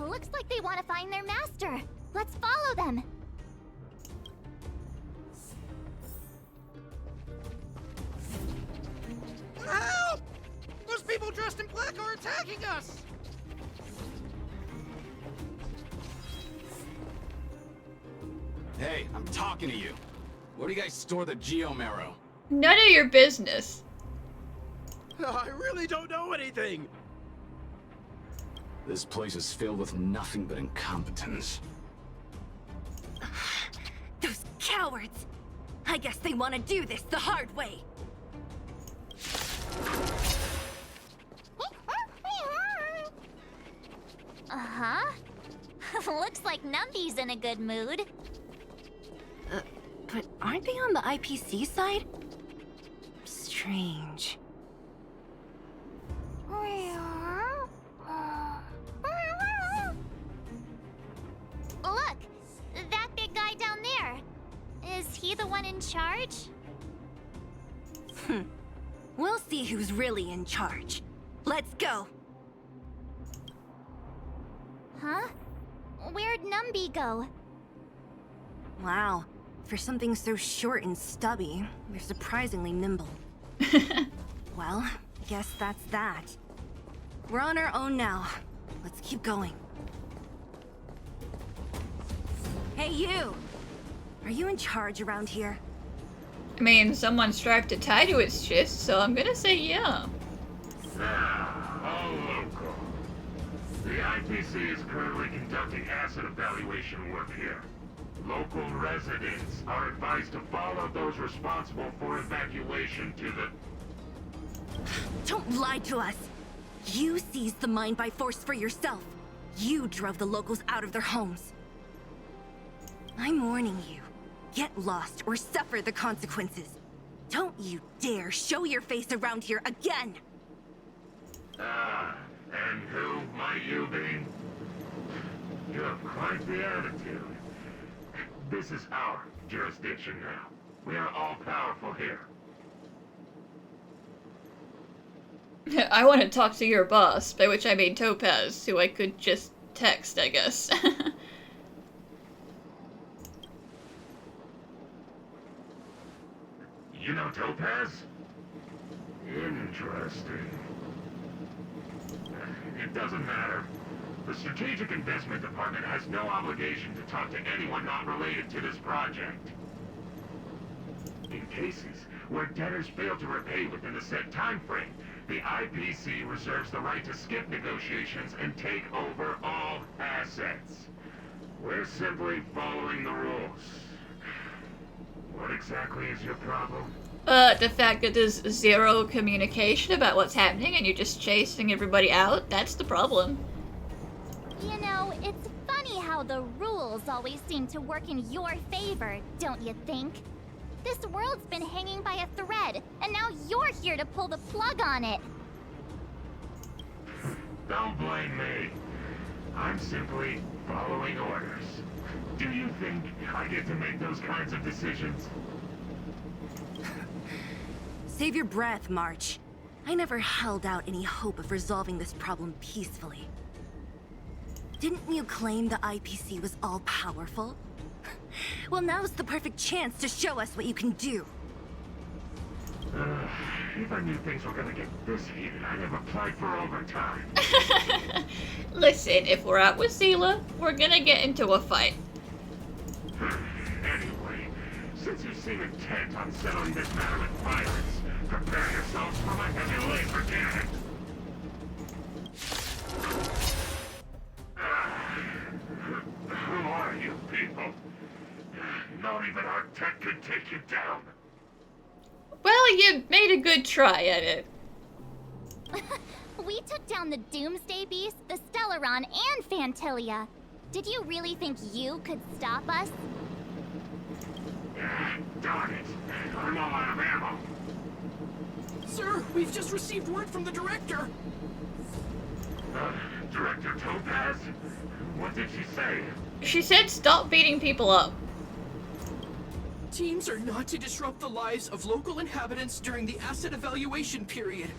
Looks like they want to find their master. Let's follow them. Help! Those people dressed in black are attacking us! Hey, I'm talking to you. Where do you guys store the Geomarrow? None of your business. I really don't know anything. This place is filled with nothing but incompetence. Those cowards! I guess they want to do this the hard way. Uh-huh. Looks like Numby's in a good mood. But aren't they on the IPC side? Strange. Look! That big guy down there. Is he the one in charge? We'll see who's really in charge. Let's go. Huh? Where'd Numby go? Wow. For something so short and stubby, they're surprisingly nimble. Well, guess that's that. We're on our own now. Let's keep going. Hey, you! Are you in charge around here? I mean, someone strapped a tie to its chest, so I'm gonna say yeah. All local. The IPC is currently conducting asset evaluation work here. Local residents are advised to follow those responsible for evacuation to the... Don't lie to us! You seized the mine by force for yourself. You drove the locals out of their homes. I'm warning you. Get lost or suffer the consequences. Don't you dare show your face around here again! And who might you be? You have quite the attitude. This is our jurisdiction now. We are all powerful here. I want to talk to your boss, by which I mean Topaz, who I could just text, I guess. You know Topaz? Interesting. It doesn't matter. The Strategic Investment Department has no obligation to talk to anyone not related to this project. In cases where debtors fail to repay within the set time frame, the IPC reserves the right to skip negotiations and take over all assets. We're simply following the rules. What exactly is your problem? The fact that there's zero communication about what's happening and you're just chasing everybody out, that's the problem. You know, it's funny how the rules always seem to work in your favor, don't you think? This world's been hanging by a thread, and now you're here to pull the plug on it. Don't blame me. I'm simply following orders. Do you think I get to make those kinds of decisions? Save your breath, March. I never held out any hope of resolving this problem peacefully. Didn't you claim the IPC was all-powerful? Well, now's the perfect chance to show us what you can do. If I knew things were gonna get this heated, I'd have applied for overtime. Listen, if we're out with Zila, we're gonna get into a fight. Since you seem intent on settling this matter with violence, prepare yourselves for my heavy laser cannon! Who are you people? Not even our tech could take you down. Well, you made a good try at it. We took down the Doomsday Beast, the Stellaron, and Fantilia. Did you really think you could stop us? Darn it! I'm all out of ammo! Sir, we've just received word from the director! Director Topaz? What did she say? She said stop beating people up. Teams are not to disrupt the lives of local inhabitants during the asset evaluation period.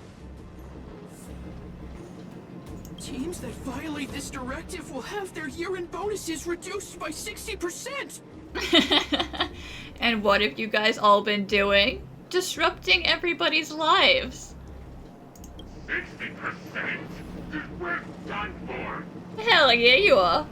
Teams that violate this directive will have their year-end bonuses reduced by 60%! And what have you guys all been doing? Disrupting everybody's lives. 60%? We're done for! Hell yeah, you are.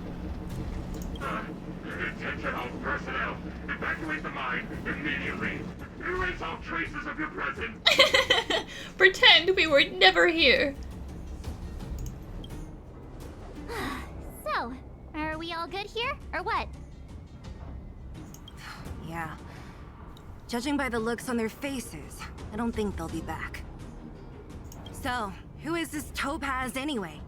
Attention all personnel! Evacuate the mine immediately! Erase all traces of your presence! Pretend we were never here. So, are we all good here, or what? Yeah. Judging by the looks on their faces, I don't think they'll be back. So, who is this Topaz anyway?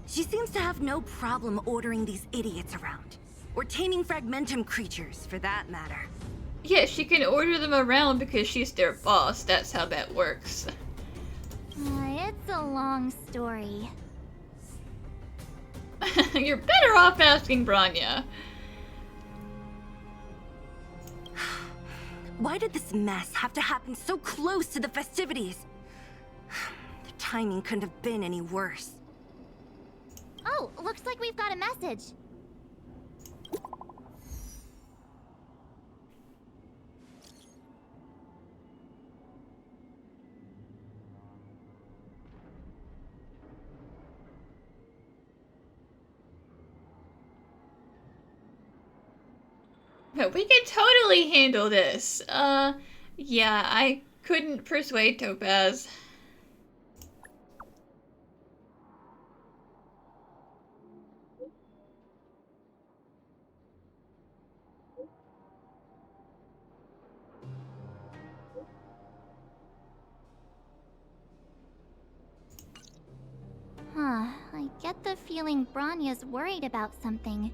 She seems to have no problem ordering these idiots around. Or taming fragmentum creatures, for that matter. Yeah, she can order them around because she's their boss. That's how that works. It's a long story. You're better off asking Bronya. Why did this mess have to happen so close to the festivities? The timing couldn't have been any worse. Oh, looks like we've got a message. No, we can totally handle this. Yeah, I couldn't persuade Topaz. I get the feeling Bronya's worried about something.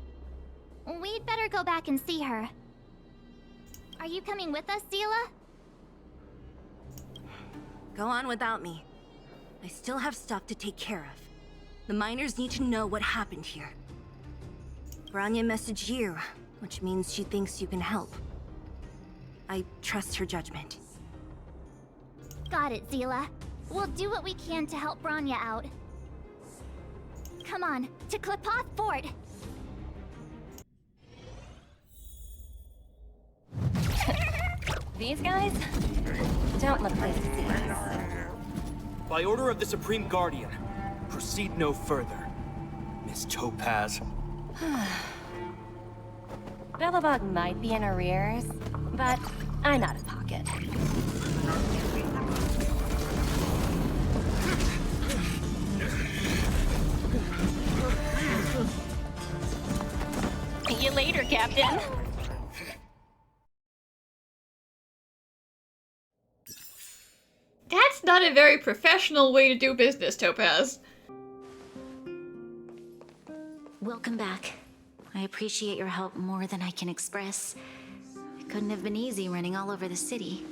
We'd better go back and see her. Are you coming with us, Zila? Go on without me. I still have stuff to take care of. The miners need to know what happened here. Bronya messaged you, which means she thinks you can help. I trust her judgment. Got it, Zila. We'll do what we can to help Bronya out. Come on, to Klipoth Fort! These guys don't look like thieves. By order of the Supreme Guardian, proceed no further, Miss Topaz. Belobog might be in arrears, but I'm out of pocket. See you later, Captain. That's not a very professional way to do business, Topaz. Welcome back. I appreciate your help more than I can express. It couldn't have been easy running all over the city.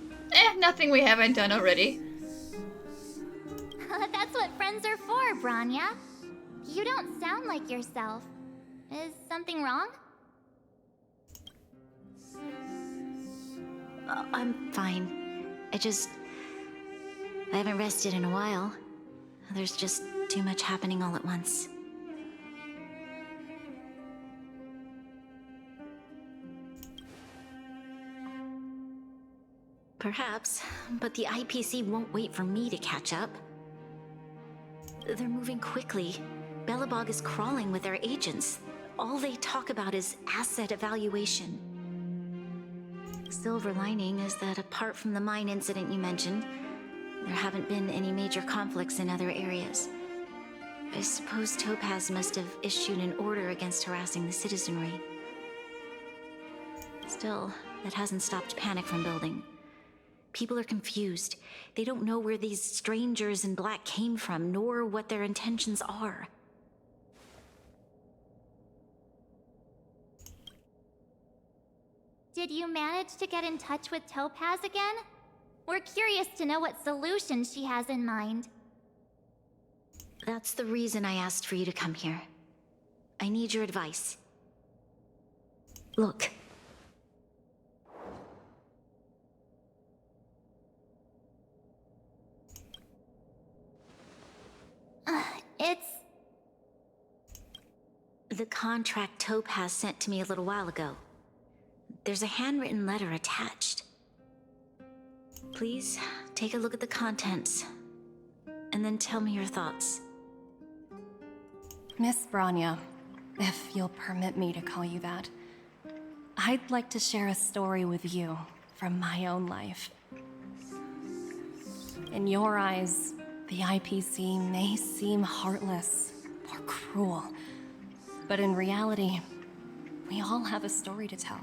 Nothing we haven't done already. That's what friends are for, Bronya. You don't sound like yourself. Is something wrong? I'm fine. I haven't rested in a while. There's just too much happening all at once. Perhaps, but the IPC won't wait for me to catch up. They're moving quickly. Belobog is crawling with their agents. All they talk about is asset evaluation. Silver lining is that apart from the mine incident you mentioned, there haven't been any major conflicts in other areas. I suppose Topaz must have issued an order against harassing the citizenry. Still, that hasn't stopped panic from building. People are confused. They don't know where these strangers in black came from, nor what their intentions are. Did you manage to get in touch with Topaz again? We're curious to know what solution she has in mind. That's the reason I asked for you to come here. I need your advice. Look. It's... The contract Topaz sent to me a little while ago. There's a handwritten letter attached. Please, take a look at the contents, and then tell me your thoughts. Miss Bronya, if you'll permit me to call you that, I'd like to share a story with you from my own life. In your eyes, the IPC may seem heartless or cruel, but in reality, we all have a story to tell.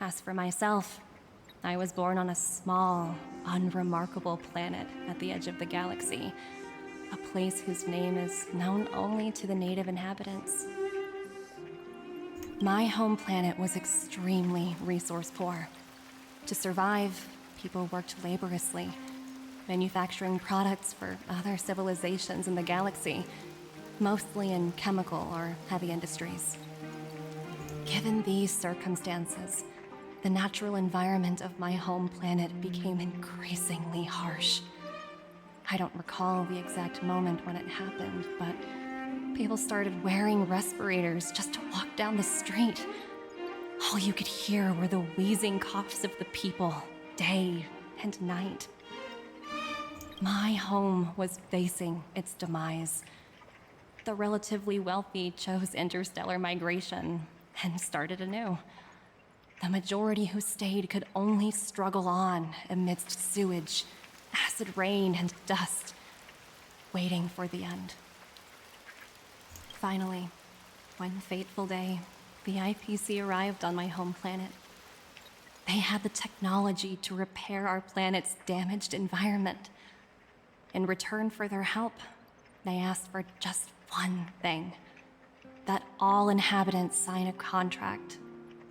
As for myself, I was born on a small, unremarkable planet at the edge of the galaxy, a place whose name is known only to the native inhabitants. My home planet was extremely resource poor. To survive, people worked laboriously, manufacturing products for other civilizations in the galaxy, mostly in chemical or heavy industries. Given these circumstances, the natural environment of my home planet became increasingly harsh. I don't recall the exact moment when it happened, but people started wearing respirators just to walk down the street. All you could hear were the wheezing coughs of the people, day and night. My home was facing its demise. The relatively wealthy chose interstellar migration and started anew. The majority who stayed could only struggle on amidst sewage, acid rain, and dust, waiting for the end. Finally, one fateful day, the IPC arrived on my home planet. They had the technology to repair our planet's damaged environment. In return for their help, they asked for just one thing: that all inhabitants sign a contract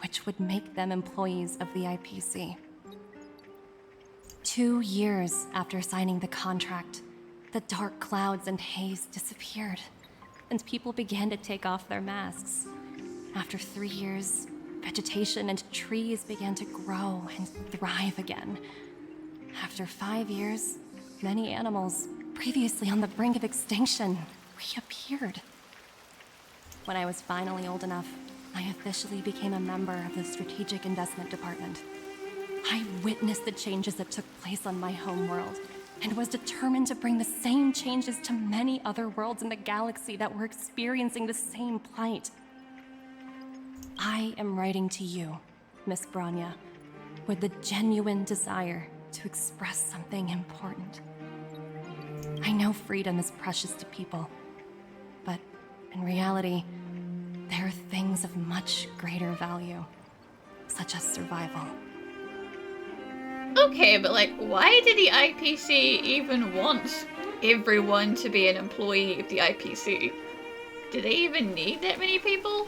which would make them employees of the IPC. 2 years after signing the contract, the dark clouds and haze disappeared, and people began to take off their masks. After 3 years, vegetation and trees began to grow and thrive again. After 5 years, many animals, previously on the brink of extinction, reappeared. When I was finally old enough, I officially became a member of the Strategic Investment Department. I witnessed the changes that took place on my home world, and was determined to bring the same changes to many other worlds in the galaxy that were experiencing the same plight. I am writing to you, Miss Bronya, with the genuine desire to express something important. I know freedom is precious to people, but in reality, there are things of much greater value, such as survival. Okay, but like, why did the IPC even want everyone to be an employee of the IPC? Do they even need that many people?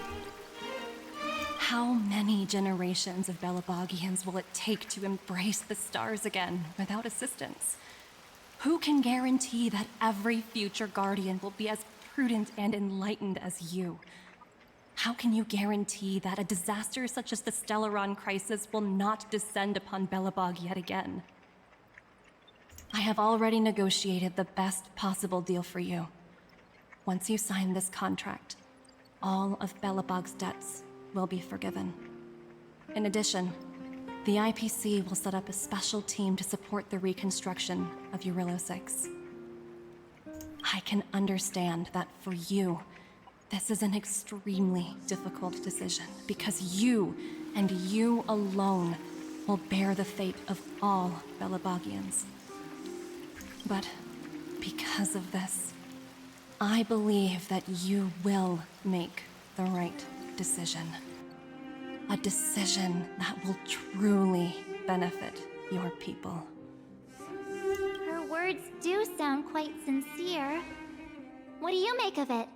How many generations of Belobogians will it take to embrace the stars again without assistance? Who can guarantee that every future Guardian will be as prudent and enlightened as you? How can you guarantee that a disaster such as the Stellaron crisis will not descend upon Belobog yet again? I have already negotiated the best possible deal for you. Once you sign this contract, all of Belobog's debts will be forgiven. In addition, the IPC will set up a special team to support the reconstruction of Jarilo-VI. I can understand that for you, this is an extremely difficult decision because you, and you alone, will bear the fate of all Belobogians. But because of this, I believe that you will make the right decision. A decision that will truly benefit your people. Her words do sound quite sincere. What do you make of it?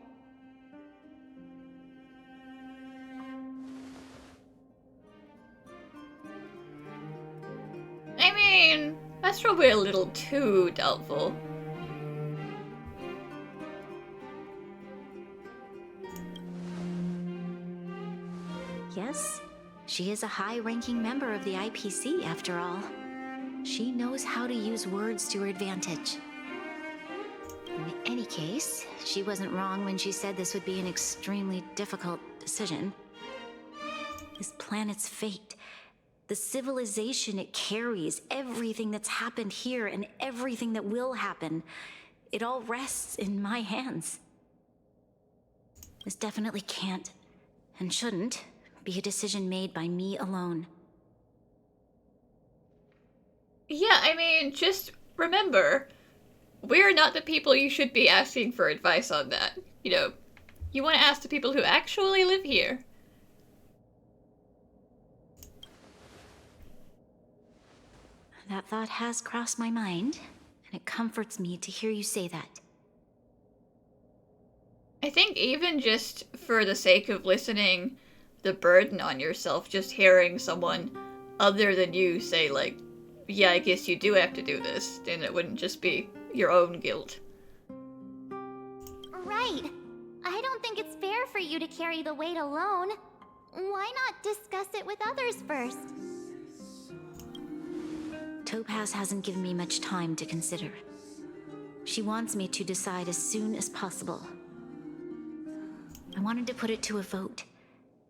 I mean, that's probably a little too doubtful. Yes, she is a high-ranking member of the IPC, after all. She knows how to use words to her advantage. In any case, she wasn't wrong when she said this would be an extremely difficult decision. This planet's fate, the civilization it carries, everything that's happened here and everything that will happen, it all rests in my hands. This definitely can't, and shouldn't, be a decision made by me alone. Yeah, I mean, just remember, we're not the people you should be asking for advice on that. You know, you want to ask the people who actually live here. That thought has crossed my mind, and it comforts me to hear you say that. I think even just for the sake of listening the burden on yourself, just hearing someone other than you say, like, yeah, I guess you do have to do this, then it wouldn't just be your own guilt. Right. I don't think it's fair for you to carry the weight alone. Why not discuss it with others first? Topaz hasn't given me much time to consider. She wants me to decide as soon as possible. I wanted to put it to a vote,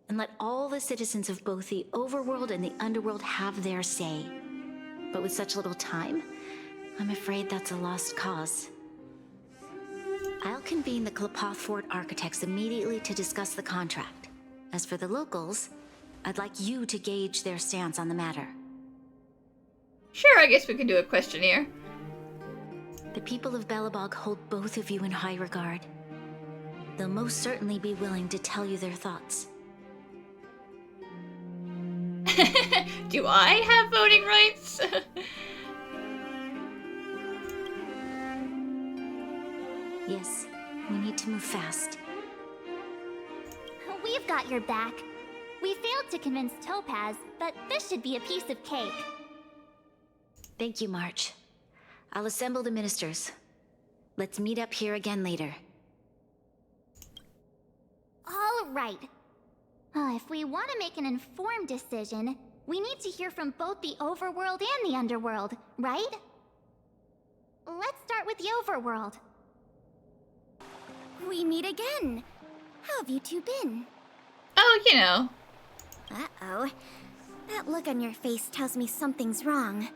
and let all the citizens of both the overworld and the underworld have their say. But with such little time, I'm afraid that's a lost cause. I'll convene the Klapoth Fort architects immediately to discuss the contract. As for the locals, I'd like you to gauge their stance on the matter. Sure, I guess we can do a questionnaire. The people of Belobog hold both of you in high regard. They'll most certainly be willing to tell you their thoughts. Do I have voting rights? Yes, we need to move fast. We've got your back. We failed to convince Topaz, but this should be a piece of cake. Thank you, March. I'll assemble the ministers. Let's meet up here again later. All right. If we want to make an informed decision, we need to hear from both the overworld and the underworld, right? Let's start with the overworld. We meet again. How have you two been? Oh, you know. Uh-oh. That look on your face tells me something's wrong.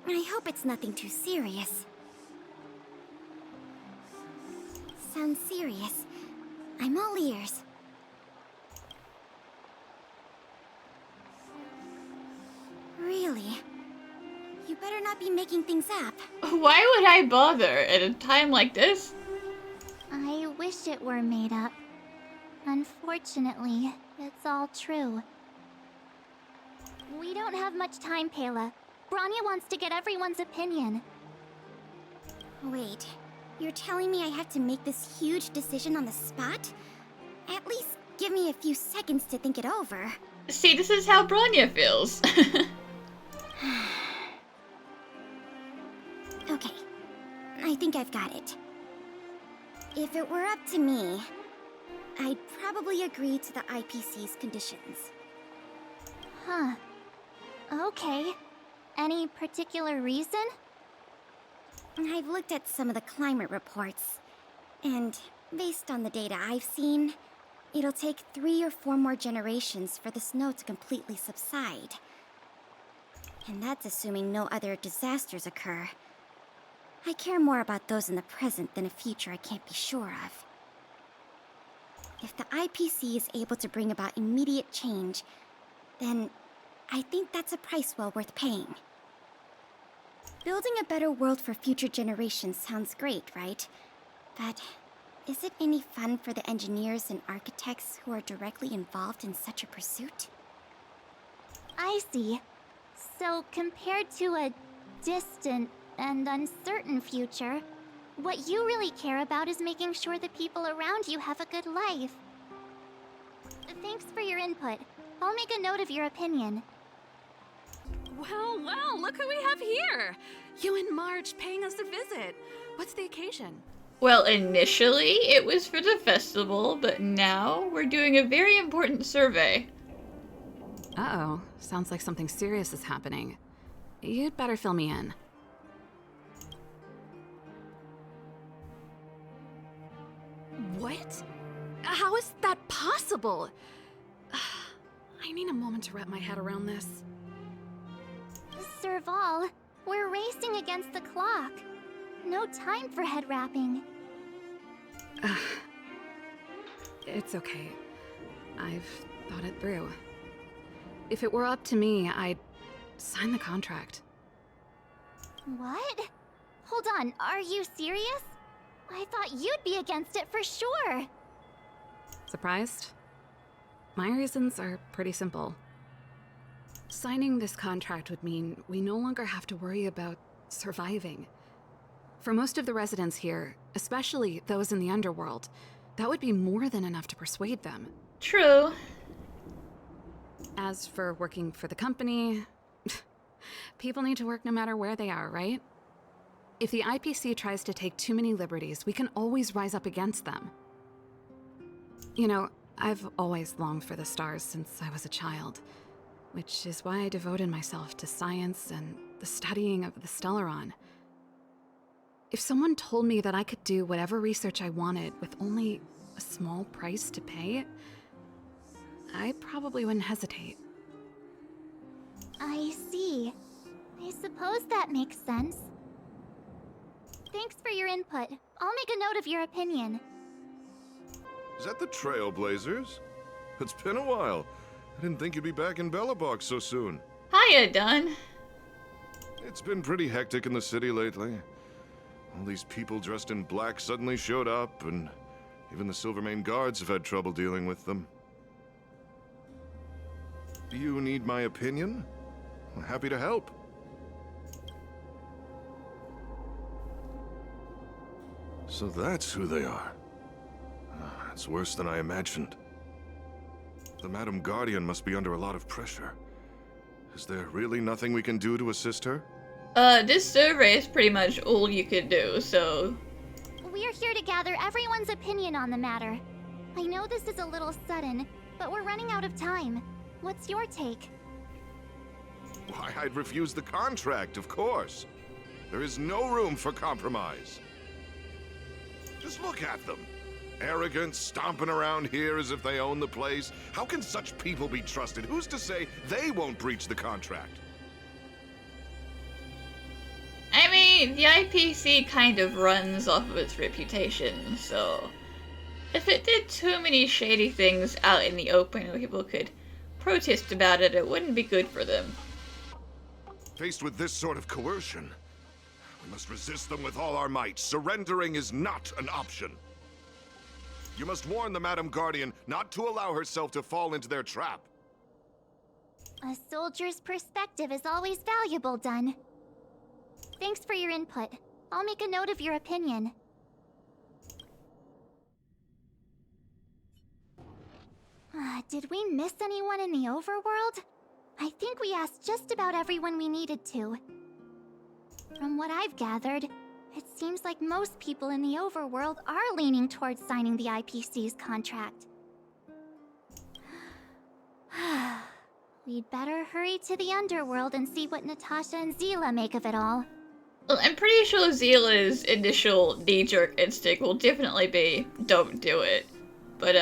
I hope it's nothing too serious. Sounds serious. I'm all ears. Really? You better not be making things up. Why would I bother at a time like this? I wish it were made up. Unfortunately, it's all true. We don't have much time, Pela. Bronya wants to get everyone's opinion. Wait, you're telling me I have to make this huge decision on the spot? At least give me a few seconds to think it over. See, this is how Bronya feels. Okay, I think I've got it. If it were up to me, I'd probably agree to the IPC's conditions. Huh. Okay. Any particular reason? I've looked at some of the climate reports, and based on the data I've seen, it'll take 3 or 4 more generations for the snow to completely subside. And that's assuming no other disasters occur. I care more about those in the present than a future I can't be sure of. If the IPC is able to bring about immediate change, then I think that's a price well worth paying. Building a better world for future generations sounds great, right? But is it any fun for the engineers and architects who are directly involved in such a pursuit? I see. So, compared to a distant and uncertain future, what you really care about is making sure the people around you have a good life. Thanks for your input. I'll make a note of your opinion. Well, well, look who we have here! You and Marge paying us a visit. What's the occasion? Well, initially it was for the festival, but now we're doing a very important survey. Uh-oh. Sounds like something serious is happening. You'd better fill me in. What? How is that possible? I need a moment to wrap my head around this. Serval, we're racing against the clock. No time for head wrapping. It's okay. I've thought it through. If it were up to me, I'd sign the contract. What? Hold on, are you serious? I thought you'd be against it for sure. Surprised? My reasons are pretty simple. Signing this contract would mean we no longer have to worry about surviving. For most of the residents here, especially those in the underworld, that would be more than enough to persuade them. True. As for working for the company, people need to work no matter where they are, right? If the IPC tries to take too many liberties, we can always rise up against them. You know, I've always longed for the stars since I was a child, which is why I devoted myself to science and the studying of the Stellaron. If someone told me that I could do whatever research I wanted with only a small price to pay, I probably wouldn't hesitate. I see. I suppose that makes sense. Thanks for your input. I'll make a note of your opinion. Is that the Trailblazers? It's been a while. I didn't think you'd be back in Belobog so soon. Hiya, Dunn. It's been pretty hectic in the city lately. All these people dressed in black suddenly showed up, and even the Silvermane guards have had trouble dealing with them. Do you need my opinion? I'm happy to help. So that's who they are. It's worse than I imagined. The Madam Guardian must be under a lot of pressure. Is there really nothing we can do to assist her? This survey is pretty much all you could do, so... We're here to gather everyone's opinion on the matter. I know this is a little sudden, but we're running out of time. What's your take? Why, I'd refuse the contract, of course. There is no room for compromise. Just look at them. Arrogant, stomping around here as if they own the place. How can such people be trusted? Who's to say they won't breach the contract? I mean, the IPC kind of runs off of its reputation, so... If it did too many shady things out in the open where people could protest about it, it wouldn't be good for them. Faced with this sort of coercion, we must resist them with all our might. Surrendering is not an option. You must warn the Madam Guardian not to allow herself to fall into their trap. A soldier's perspective is always valuable, Dunn. Thanks for your input. I'll make a note of your opinion. Did we miss anyone in the overworld? I think we asked just about everyone we needed to. From what I've gathered, it seems like most people in the overworld are leaning towards signing the IPC's contract. We'd better hurry to the underworld and see what Natasha and Zila make of it all. Well, I'm pretty sure Zila's initial knee-jerk instinct will definitely be, don't do it. But,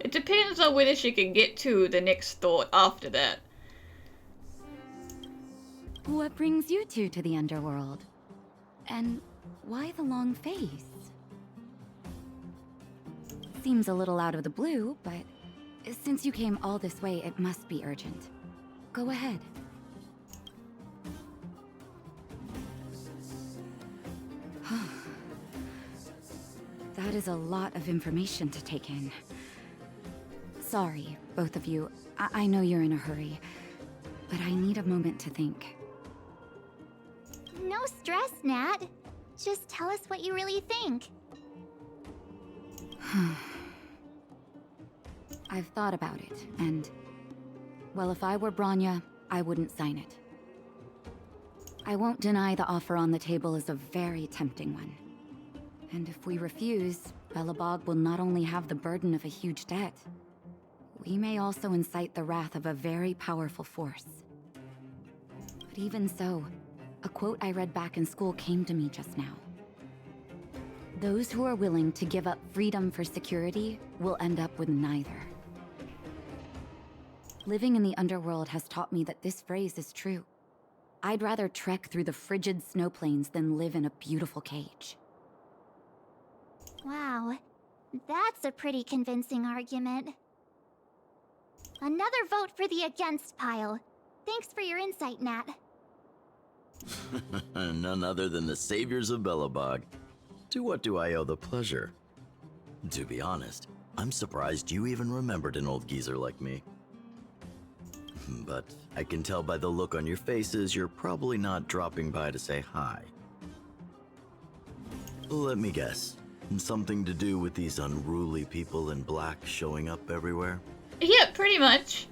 it depends on whether she can get to the next thought after that. What brings you two to the underworld? And why the long face? Seems a little out of the blue, but since you came all this way, it must be urgent. go ahead. That is a lot of information to take in. Sorry, both of you. I know you're in a hurry, but I need a moment to think. No stress, Nat. Just tell us what you really think. I've thought about it, and... well, if I were Bronya, I wouldn't sign it. I won't deny the offer on the table is a very tempting one. And if we refuse, Belobog will not only have the burden of a huge debt, we may also incite the wrath of a very powerful force. But even so, a quote I read back in school came to me just now. Those who are willing to give up freedom for security will end up with neither. Living in the underworld has taught me that this phrase is true. I'd rather trek through the frigid snow plains than live in a beautiful cage. Wow, that's a pretty convincing argument. Another vote for the against pile. Thanks for your insight, Nat. None other than the saviors of Belobog. To what do I owe the pleasure? To be honest, I'm surprised you even remembered an old geezer like me. But I can tell by the look on your faces you're probably not dropping by to say hi. Let me guess. Something to do with these unruly people in black showing up everywhere? Yeah, pretty much.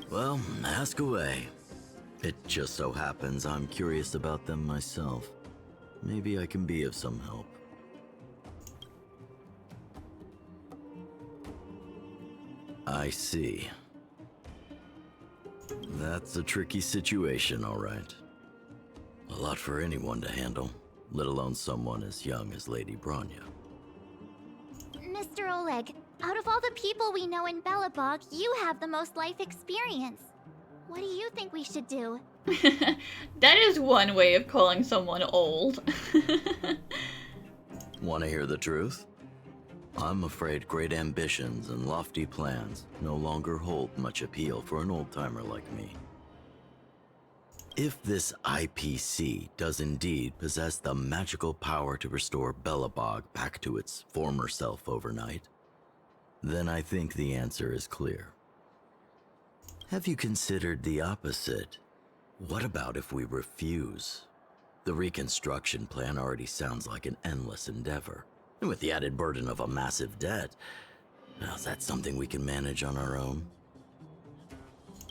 Well, ask away. It just so happens I'm curious about them myself. Maybe I can be of some help. I see. That's a tricky situation, all right. A lot for anyone to handle, let alone someone as young as Lady Bronya. Mr. Oleg, out of all the people we know in Belobog, you have the most life experience. What do you think we should do? That is one way of calling someone old. Want to hear the truth? I'm afraid great ambitions and lofty plans no longer hold much appeal for an old-timer like me. If this IPC does indeed possess the magical power to restore Belobog back to its former self overnight, then I think the answer is clear. Have you considered the opposite? What about if we refuse? The reconstruction plan already sounds like an endless endeavor. And with the added burden of a massive debt, now is that something we can manage on our own?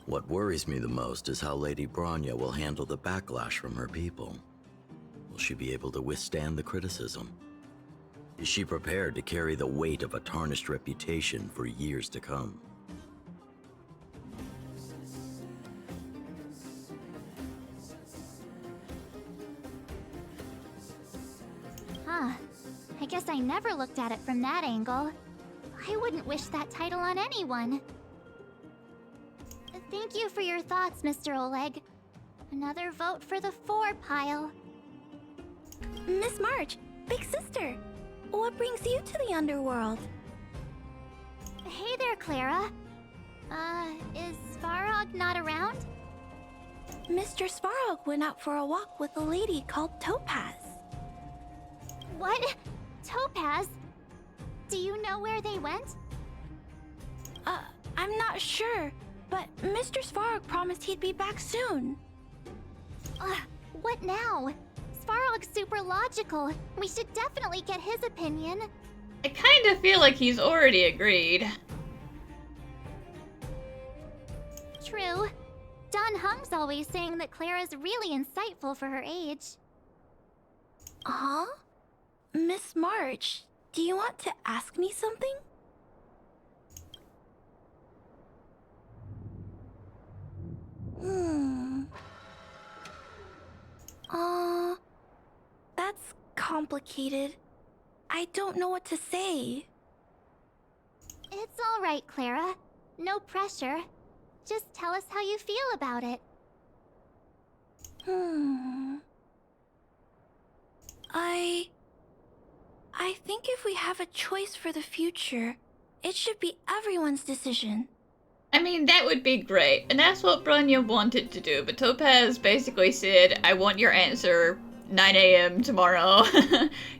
What worries me the most is how Lady Bronya will handle the backlash from her people. Will she be able to withstand the criticism? Is she prepared to carry the weight of a tarnished reputation for years to come? Huh. I guess I never looked at it from that angle. I wouldn't wish that title on anyone. Thank you for your thoughts, Mr. Oleg. Another vote for the 4 pile. Miss March, big sister, what brings you to the underworld? Hey there, Clara. Is Svarog not around? Mr. Svarog went out for a walk with a lady called Topaz. What? Topaz? Do you know where they went? I'm not sure, but Mr. Svarog promised he'd be back soon. What now? Svarog's super logical. We should definitely get his opinion. I kind of feel like he's already agreed. True. Don Hung's always saying that Clara's really insightful for her age. Huh? Miss March, do you want to ask me something? That's complicated. I don't know what to say. It's all right, Clara. No pressure. Just tell us how you feel about it. I think if we have a choice for the future, it should be everyone's decision. I mean, that would be great, and that's what Bronya wanted to do, but Topaz basically said, I want your answer 9 a.m. tomorrow.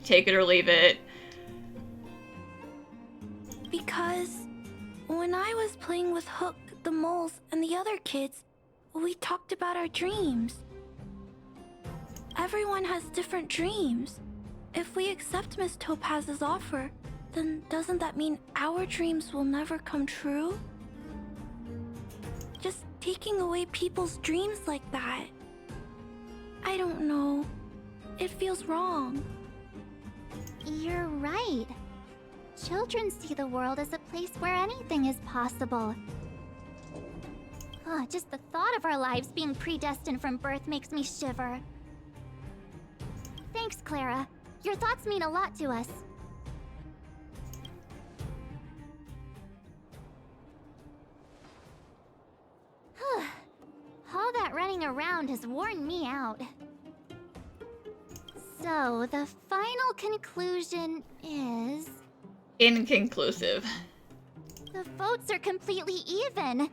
Take it or leave it. Because when I was playing with Hook, the moles, and the other kids, we talked about our dreams. Everyone has different dreams. If we accept Miss Topaz's offer, then doesn't that mean our dreams will never come true? Just taking away people's dreams like that. I don't know. It feels wrong. You're right. Children see the world as a place where anything is possible. Just the thought of our lives being predestined from birth makes me shiver. Thanks, Clara. Your thoughts mean a lot to us. All that running around has worn me out. So, the final conclusion is... Inconclusive. The votes are completely even.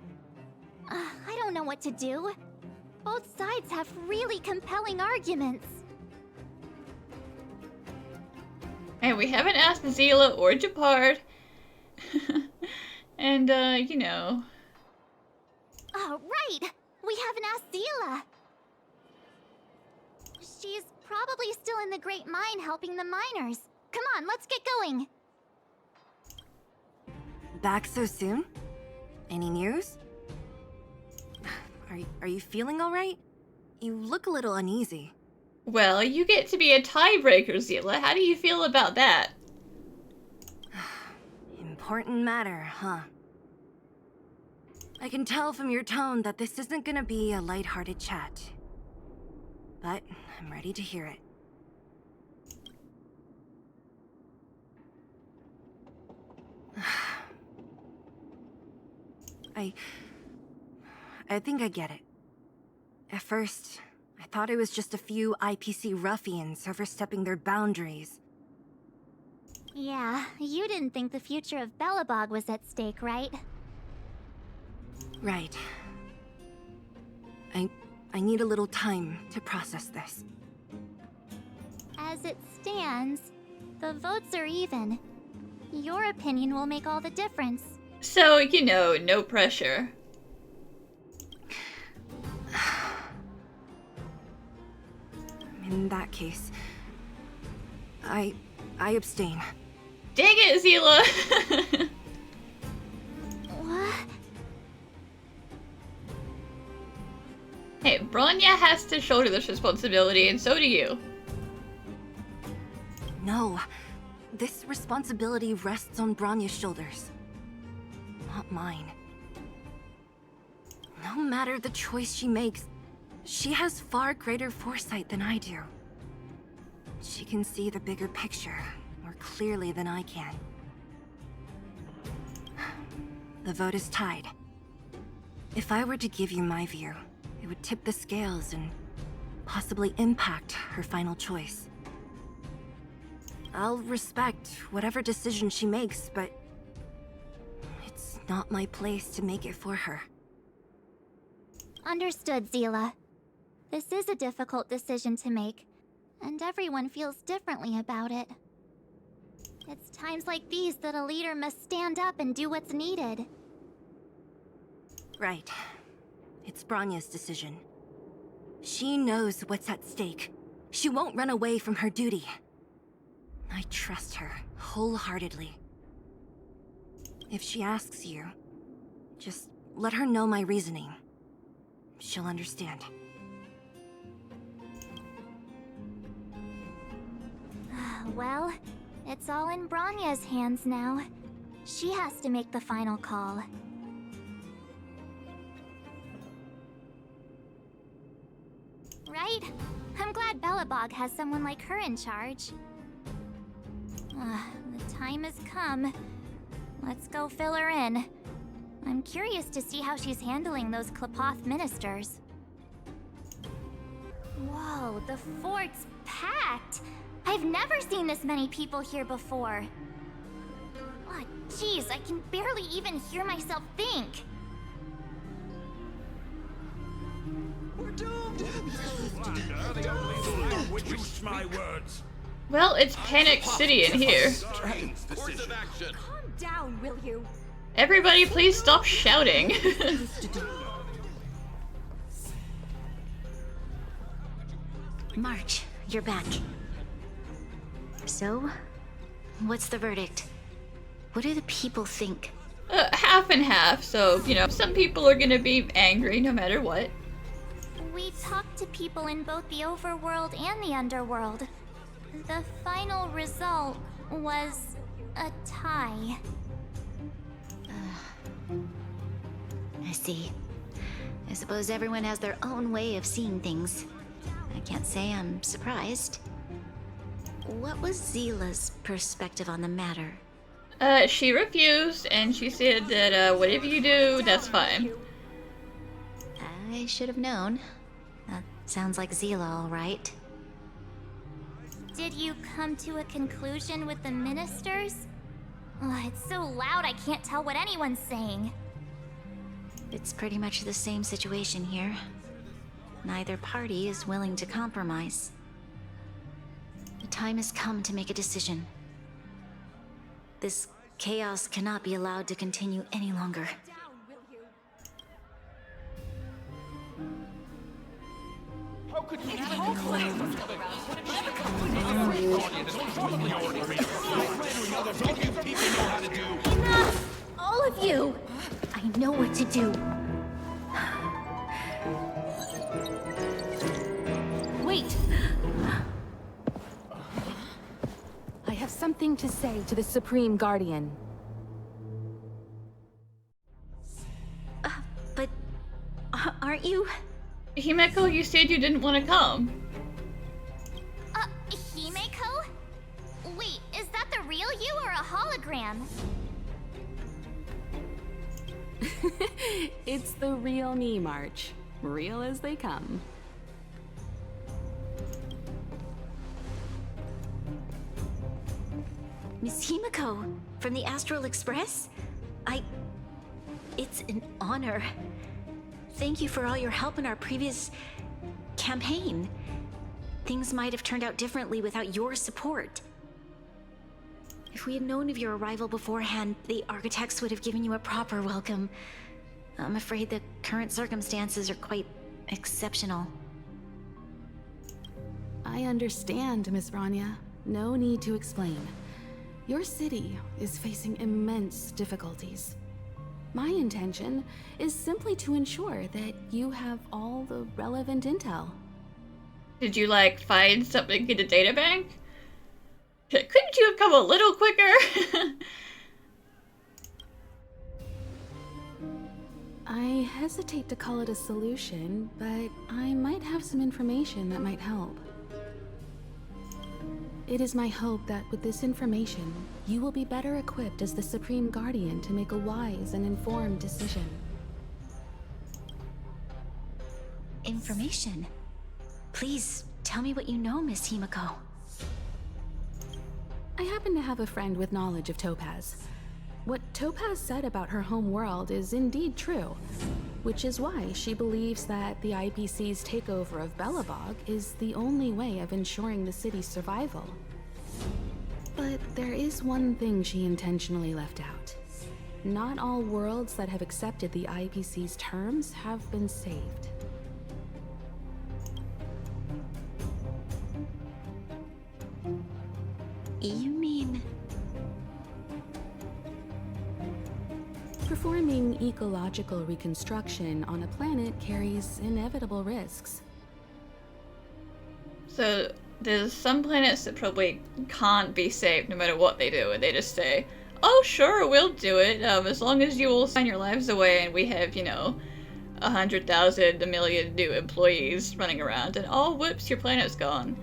I don't know what to do. Both sides have really compelling arguments. And we haven't asked Zila or Japard. And, you know. Oh, right! We haven't asked Zila! She's probably still in the Great Mine helping the miners. Come on, let's get going! Back so soon? Any news? Are you feeling alright? You look a little uneasy. Well, you get to be a tiebreaker, Zila. How do you feel about that? Important matter, huh? I can tell from your tone that this isn't gonna be a lighthearted chat. But I'm ready to hear it. I think I get it. At first, I thought it was just a few IPC ruffians overstepping their boundaries. Yeah, you didn't think the future of Belobog was at stake, right? Right. I need a little time to process this. As it stands, the votes are even. Your opinion will make all the difference. So, you know, no pressure. In that case, I abstain. Dang it, Zila! What? Hey, Bronya has to shoulder this responsibility, and so do you. No. This responsibility rests on Bronya's shoulders. Not mine. No matter the choice she makes, she has far greater foresight than I do. She can see the bigger picture more clearly than I can. The vote is tied. If I were to give you my view, it would tip the scales and possibly impact her final choice. I'll respect whatever decision she makes, but it's not my place to make it for her. Understood, Zila. This is a difficult decision to make, and everyone feels differently about it. It's times like these that a leader must stand up and do what's needed. Right. It's Bronya's decision. She knows what's at stake. She won't run away from her duty. I trust her wholeheartedly. If she asks you, just let her know my reasoning. She'll understand. Well, it's all in Bronya's hands now. She has to make the final call. Right? I'm glad Belobog has someone like her in charge. The time has come. Let's go fill her in. I'm curious to see how she's handling those Klapoth ministers. Whoa, the fort's packed! I've never seen this many people here before. Oh, jeez, I can barely even hear myself think. My words. Well, it's Panic City in here. Calm down, will you? Everybody, please stop shouting. March, you're back. So, what's the verdict? What do the people think? Half and half, so, you know, some people are gonna be angry no matter what. We talked to people in both the overworld and the underworld. The final result was a tie. I see. I suppose everyone has their own way of seeing things. I can't say I'm surprised. What was Zila's perspective on the matter? She refused, and she said that, whatever you do, that's fine. I should have known. That sounds like Zila, all right. Did you come to a conclusion with the ministers? Oh, it's so loud I can't tell what anyone's saying. It's pretty much the same situation here. Neither party is willing to compromise. The time has come to make a decision. This chaos cannot be allowed to continue any longer. How could you Enough! All of you! I know what to do. Wait! I have something to say to the Supreme Guardian. But aren't you? Himeko, you said you didn't want to come. Himeko? Wait, is that the real you or a hologram? It's the real me, March. Real as they come. Miss Himeko, from the Astral Express? It's an honor. Thank you for all your help in our previous campaign. Things might have turned out differently without your support. If we had known of your arrival beforehand, the architects would have given you a proper welcome. I'm afraid the current circumstances are quite exceptional. I understand, Miss Bronya. No need to explain. Your city is facing immense difficulties. My intention is simply to ensure that you have all the relevant intel. Did you, like, find something in the databank? Couldn't you have come a little quicker? I hesitate to call it a solution, but I might have some information that might help. It is my hope that with this information, you will be better equipped as the Supreme Guardian to make a wise and informed decision. Information? Please, tell me what you know, Miss Himeko. I happen to have a friend with knowledge of Topaz. What Topaz said about her home world is indeed true, which is why she believes that the IPC's takeover of Belobog is the only way of ensuring the city's survival. But there is one thing she intentionally left out. Not all worlds that have accepted the IPC's terms have been saved. You mean... Performing ecological reconstruction on a planet carries inevitable risks. So, there's some planets that probably can't be saved no matter what they do, and they just say, oh sure, we'll do it, as long as you all sign your lives away and we have, you know, 100,000, a million new employees running around, and oh whoops, your planet's gone.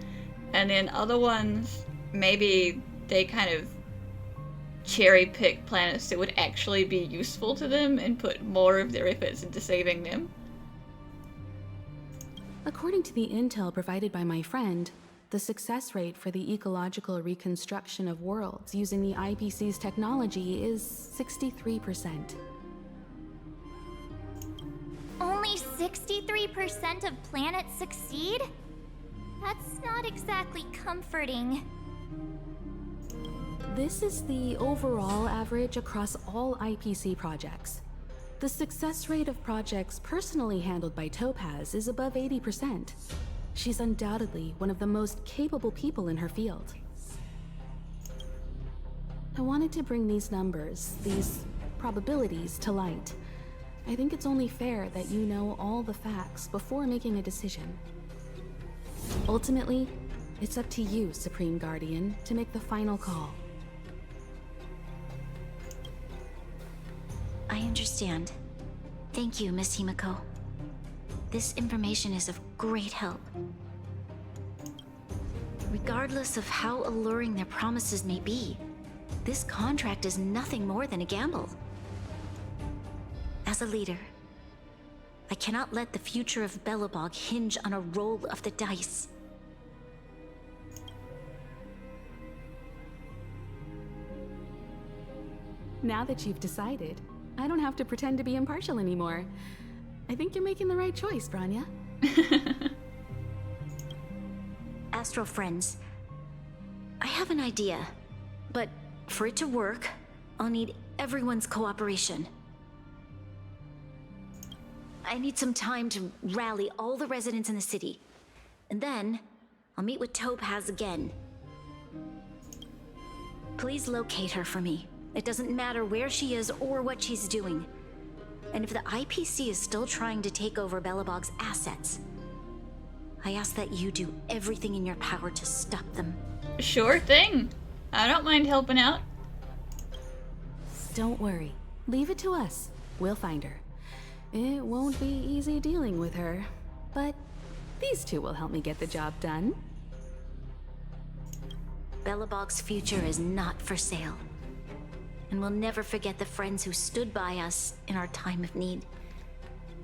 And then other ones, maybe they kind of cherry-pick planets that would actually be useful to them and put more of their efforts into saving them. According to the intel provided by my friend, the success rate for the ecological reconstruction of worlds using the IPC's technology is 63%. Only 63%? 63% of planets succeed? That's not exactly comforting. This is the overall average across all IPC projects. The success rate of projects personally handled by Topaz is above 80%. She's undoubtedly one of the most capable people in her field. I wanted to bring these numbers, these probabilities, to light. I think it's only fair that you know all the facts before making a decision. Ultimately, it's up to you, Supreme Guardian, to make the final call. I understand. Thank you, Miss Himiko. This information is of great help. Regardless of how alluring their promises may be, this contract is nothing more than a gamble. As a leader, I cannot let the future of Belobog hinge on a roll of the dice. Now that you've decided, I don't have to pretend to be impartial anymore. I think you're making the right choice, Bronya. Astro friends, I have an idea, but for it to work, I'll need everyone's cooperation. I need some time to rally all the residents in the city, and then I'll meet with Topaz again. Please locate her for me. It doesn't matter where she is or what she's doing. And if the IPC is still trying to take over Belobog's assets, I ask that you do everything in your power to stop them. Sure thing. I don't mind helping out. Don't worry. Leave it to us. We'll find her. It won't be easy dealing with her, but these two will help me get the job done. Belobog's future is not for sale. And we'll never forget the friends who stood by us in our time of need.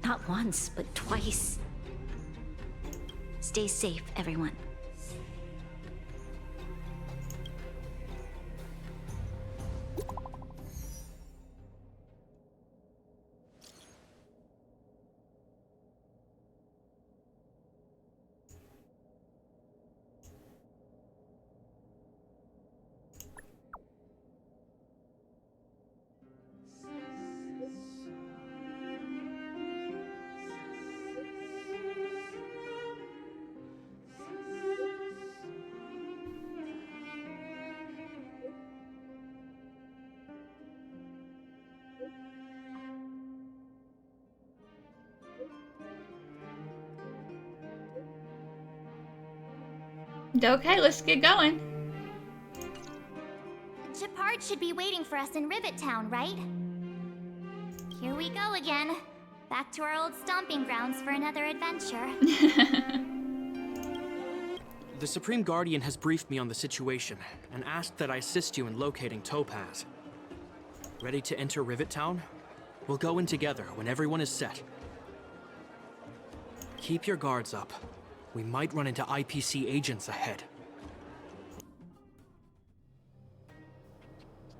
Not once, but twice. Stay safe, everyone. Okay, let's get going. Gepard should be waiting for us in Rivet Town, right? Here we go again. Back to our old stomping grounds for another adventure. The Supreme Guardian has briefed me on the situation and asked that I assist you in locating Topaz. Ready to enter Rivet Town? We'll go in together when everyone is set. Keep your guards up. We might run into IPC agents ahead.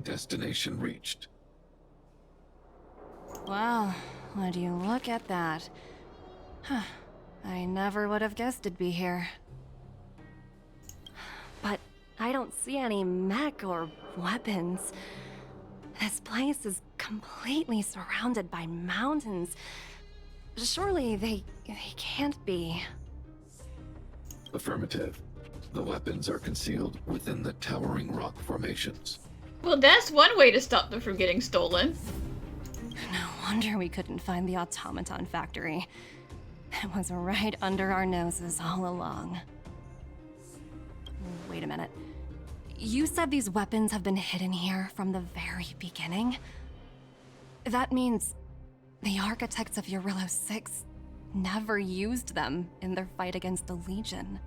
Destination reached. Wow, would you look at that? Huh. I never would have guessed it'd be here. But I don't see any mech or weapons. This place is completely surrounded by mountains. Surely they can't be. Affirmative. The weapons are concealed within the towering rock formations. Well, that's one way to stop them from getting stolen. No wonder we couldn't find the automaton factory. It was right under our noses all along. Wait a minute. You said these weapons have been hidden here from the very beginning? That means the architects of Jarilo-VI never used them in their fight against the Legion.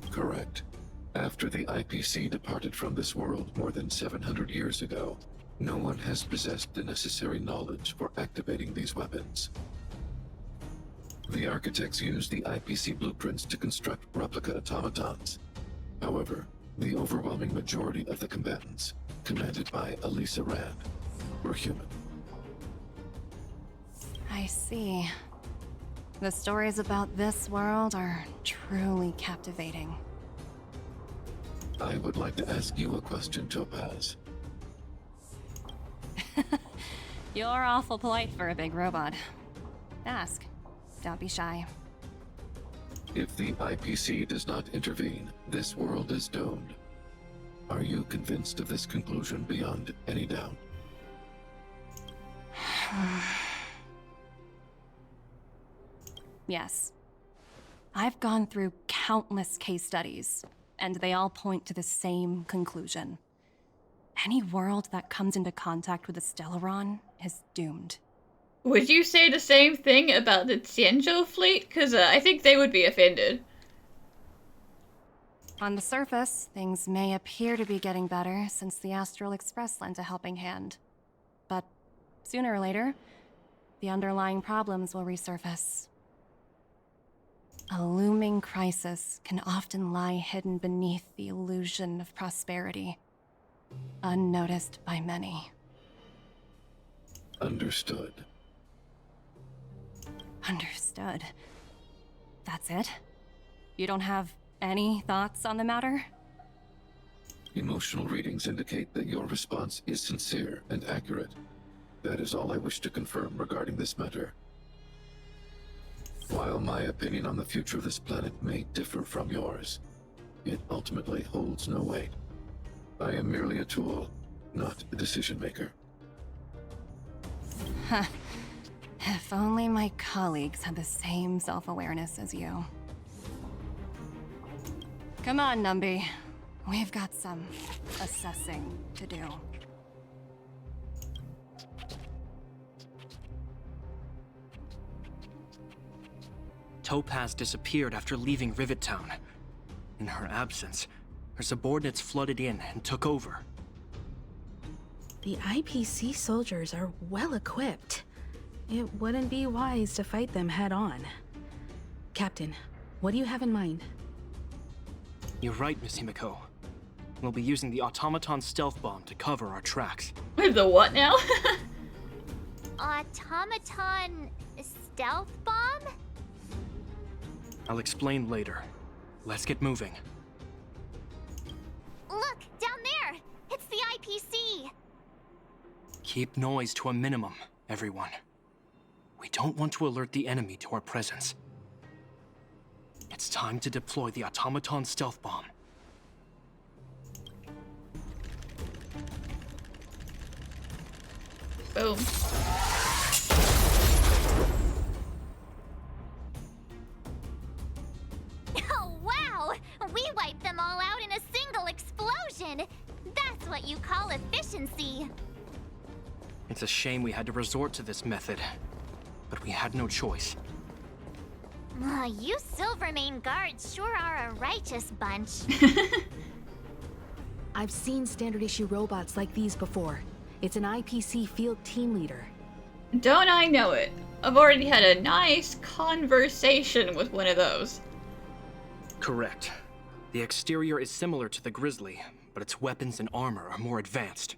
Correct. After the IPC departed from this world more than 700 years ago, no one has possessed the necessary knowledge for activating these weapons. The architects used the IPC blueprints to construct replica automatons. However, the overwhelming majority of the combatants, commanded by Elisa Rand, were human. I see. The stories about this world are truly captivating. I would like to ask you a question, Topaz. You're awful polite for a big robot. Ask. Don't be shy. If the IPC does not intervene, this world is doomed. Are you convinced of this conclusion beyond any doubt? Yes. I've gone through countless case studies, and they all point to the same conclusion. Any world that comes into contact with a Stellaron is doomed. Would you say the same thing about the Tianzhou fleet? Because I think they would be offended. On the surface, things may appear to be getting better since the Astral Express lent a helping hand. But sooner or later, the underlying problems will resurface. A looming crisis can often lie hidden beneath the illusion of prosperity, unnoticed by many. Understood. Understood. That's it? You don't have any thoughts on the matter? Emotional readings indicate that your response is sincere and accurate. That is all I wish to confirm regarding this matter. While my opinion on the future of this planet may differ from yours, it ultimately holds no weight. I am merely a tool, not a decision maker. Huh. If only my colleagues had the same self-awareness as you. Come on, Numby. We've got some assessing to do. Topaz disappeared after leaving Rivet Town. In her absence, her subordinates flooded in and took over. The IPC soldiers are well equipped. It wouldn't be wise to fight them head on. Captain, what do you have in mind? You're right, Miss Himiko. We'll be using the automaton stealth bomb to cover our tracks. The what now? Automaton stealth bomb? I'll explain later. Let's get moving. Look, down there! It's the IPC! Keep noise to a minimum, everyone. We don't want to alert the enemy to our presence. It's time to deploy the automaton stealth bomb. Boom. Oh, wow! We wiped them all out in a single explosion! That's what you call efficiency! It's a shame we had to resort to this method, but we had no choice. You Silvermane guards sure are a righteous bunch. I've seen standard issue robots like these before. It's an IPC field team leader. Don't I know it? I've already had a nice conversation with one of those. Correct. The exterior is similar to the Grizzly, but its weapons and armor are more advanced.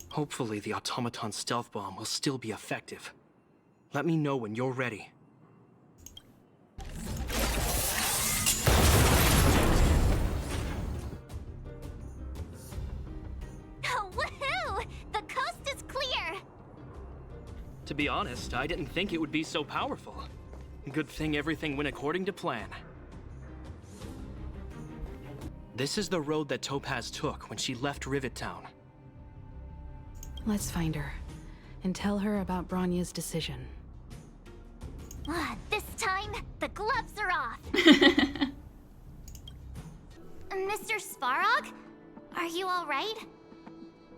Hopefully the automaton stealth bomb will still be effective. Let me know when you're ready. Woohoo! The coast is clear! To be honest, I didn't think it would be so powerful. Good thing everything went according to plan. This is the road that Topaz took when she left Rivet Town. Let's find her, and tell her about Bronya's decision. This time, the gloves are off! Mr. Svarog? Are you alright?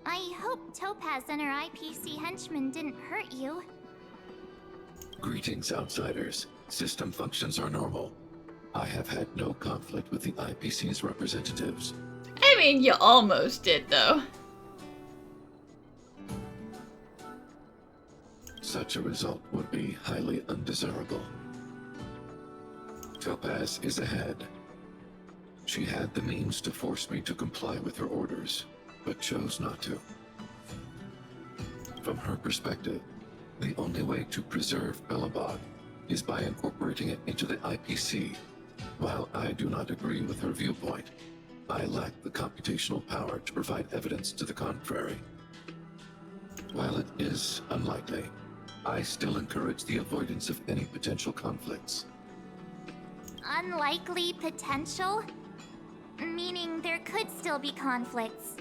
I hope Topaz and her IPC henchmen didn't hurt you. Greetings, outsiders. System functions are normal. I have had no conflict with the IPC's representatives. I mean, you almost did, though. Such a result would be highly undesirable. Topaz is ahead. She had the means to force me to comply with her orders, but chose not to. From her perspective, the only way to preserve Belobog is by incorporating it into the IPC. While I do not agree with her viewpoint, I lack the computational power to provide evidence to the contrary. While it is unlikely, I still encourage the avoidance of any potential conflicts. Unlikely potential? Meaning there could still be conflicts.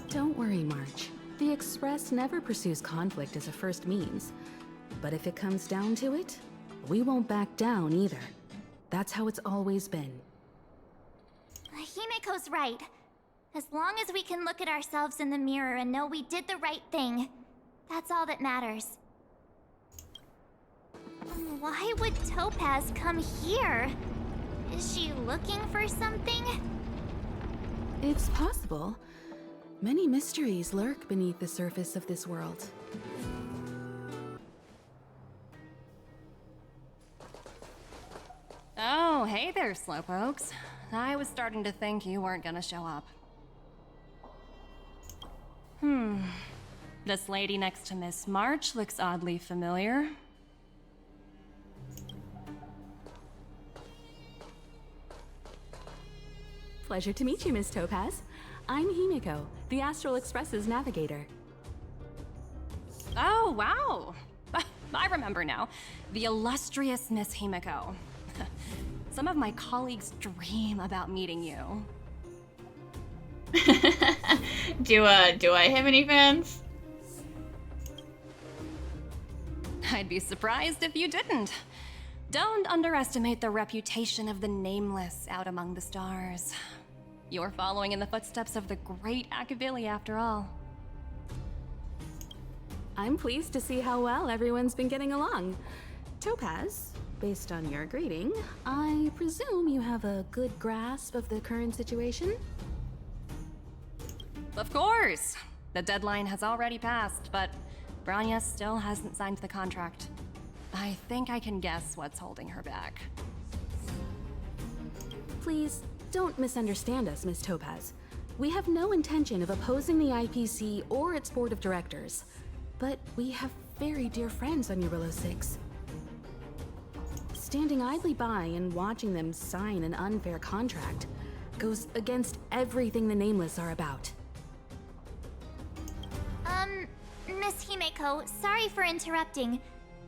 Don't worry, March. The Express never pursues conflict as a first means. But if it comes down to it, we won't back down either. That's how it's always been. Himiko's right. As long as we can look at ourselves in the mirror and know we did the right thing, that's all that matters. Why would Topaz come here? Is she looking for something? It's possible. Many mysteries lurk beneath the surface of this world. Oh, hey there, Slowpokes. I was starting to think you weren't gonna show up. This lady next to Miss March looks oddly familiar. Pleasure to meet you, Miss Topaz. I'm Himiko, the Astral Express's navigator. Oh, wow! I remember now. The illustrious Miss Himiko. Some of my colleagues dream about meeting you. Do I have any fans? I'd be surprised if you didn't. Don't underestimate the reputation of the Nameless out among the stars. You're following in the footsteps of the great Akavili, after all. I'm pleased to see how well everyone's been getting along. Topaz, based on your greeting, I presume you have a good grasp of the current situation? Of course! The deadline has already passed, but Bronya still hasn't signed the contract. I think I can guess what's holding her back. Please, don't misunderstand us, Miss Topaz. We have no intention of opposing the IPC or its board of directors, but we have very dear friends on Jarilo-VI. Standing idly by and watching them sign an unfair contract goes against everything the Nameless are about. Miss Himiko, sorry for interrupting,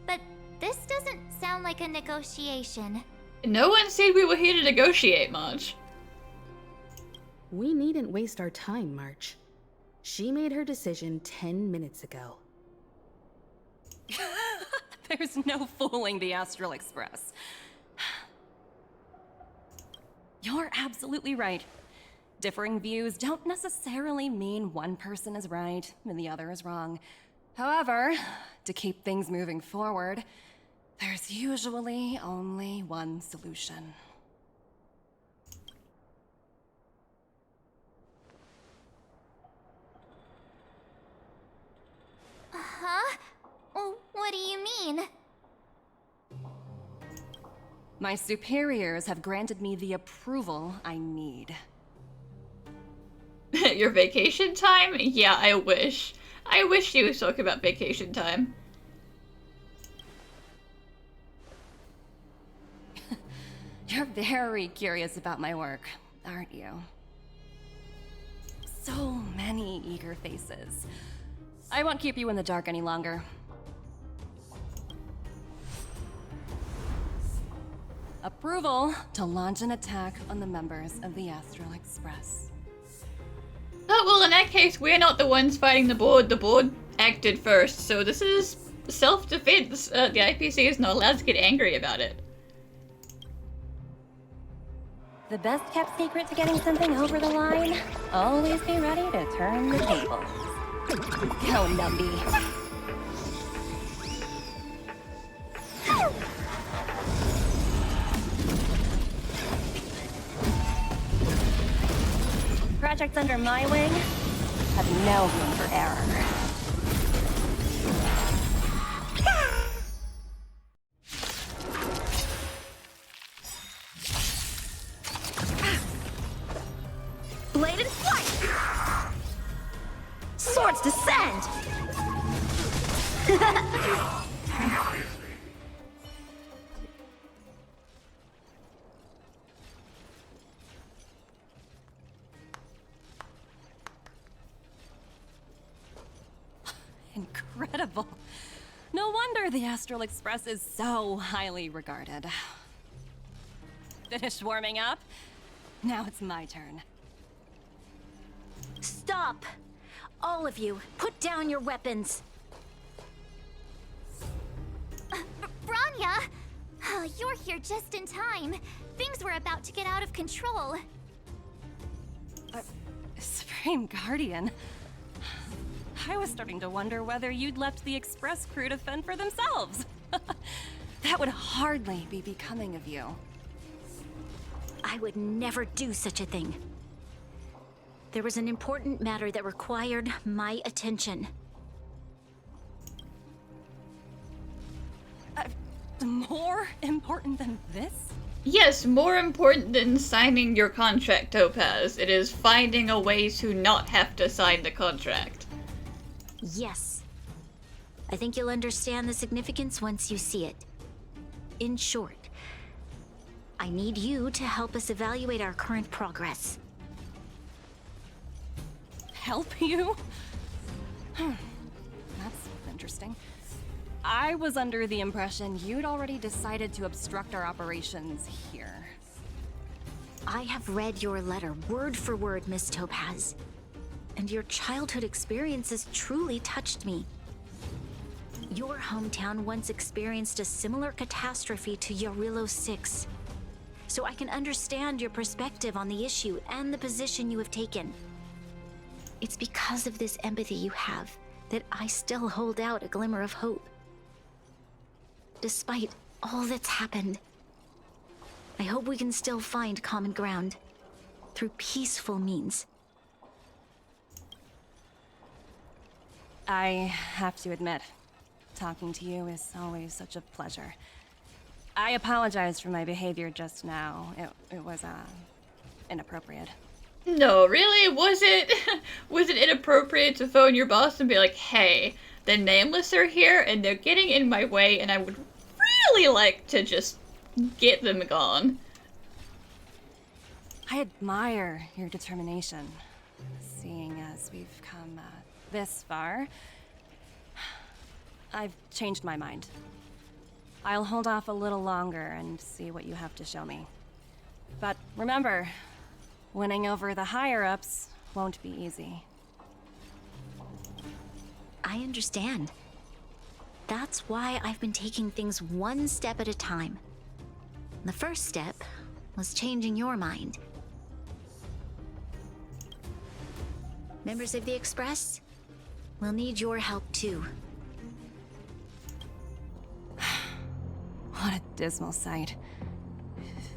but this doesn't sound like a negotiation. No one said we were here to negotiate, March. We needn't waste our time, March. She made her decision 10 minutes ago. There's no fooling the Astral Express. You're absolutely right. Differing views don't necessarily mean one person is right and the other is wrong. However, to keep things moving forward, there's usually only one solution. Huh? What do you mean? My superiors have granted me the approval I need. Your vacation time? Yeah, I wish. I wish you was talking about vacation time. You're very curious about my work, aren't you? So many eager faces. I won't keep you in the dark any longer. Approval to launch an attack on the members of the Astral Express. Oh, well, in that case, we're not the ones fighting the board. The board acted first, so this is self-defense. The IPC is not allowed to get angry about it. The best kept secret to getting something over the line? Always be ready to turn the tables. Go, Numby. Projects under my wing have no room for error. Blade and flight! Swords descend! wonderful. No wonder the Astral Express is so highly regarded. Finished warming up? Now it's my turn. Stop! All of you, put down your weapons! Bronya! You're here just in time. Things were about to get out of control. Supreme Guardian. I was starting to wonder whether you'd left the Express crew to fend for themselves. That would hardly be becoming of you. I would never do such a thing. There was an important matter that required my attention. More important than this? Yes, more important than signing your contract, Topaz. It is finding a way to not have to sign the contract. Yes. I think you'll understand the significance once you see it. In short, I need you to help us evaluate our current progress. Help you? That's interesting. I was under the impression you'd already decided to obstruct our operations here. I have read your letter word for word, Miss Topaz. And your childhood experiences truly touched me. Your hometown once experienced a similar catastrophe to Jarilo-VI. So I can understand your perspective on the issue and the position you have taken. It's because of this empathy you have that I still hold out a glimmer of hope. Despite all that's happened, I hope we can still find common ground through peaceful means. I have to admit, talking to you is always such a pleasure. I apologize for my behavior just now. It was, inappropriate. No, really? Was it inappropriate to phone your boss and be like, hey, the Nameless are here and they're getting in my way and I would really like to just get them gone? I admire your determination, seeing as we've come this far. I've changed my mind. I'll hold off a little longer and see what you have to show me. But remember, winning over the higher-ups won't be easy. I understand. That's why I've been taking things one step at a time. The first step was changing your mind. Members of the Express, we'll need your help too. What a dismal sight.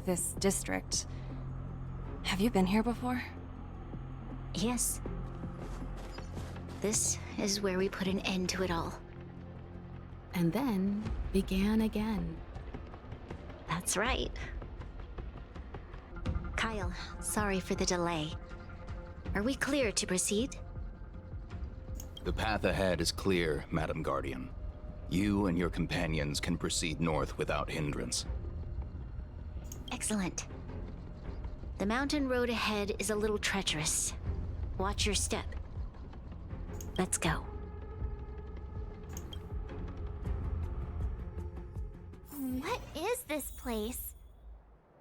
This district. Have you been here before? Yes. This is where we put an end to it all. And then began again. That's right. Kyle, sorry for the delay. Are we clear to proceed? The path ahead is clear, Madam Guardian. You and your companions can proceed north without hindrance. Excellent. The mountain road ahead is a little treacherous. Watch your step. Let's go. What is this place?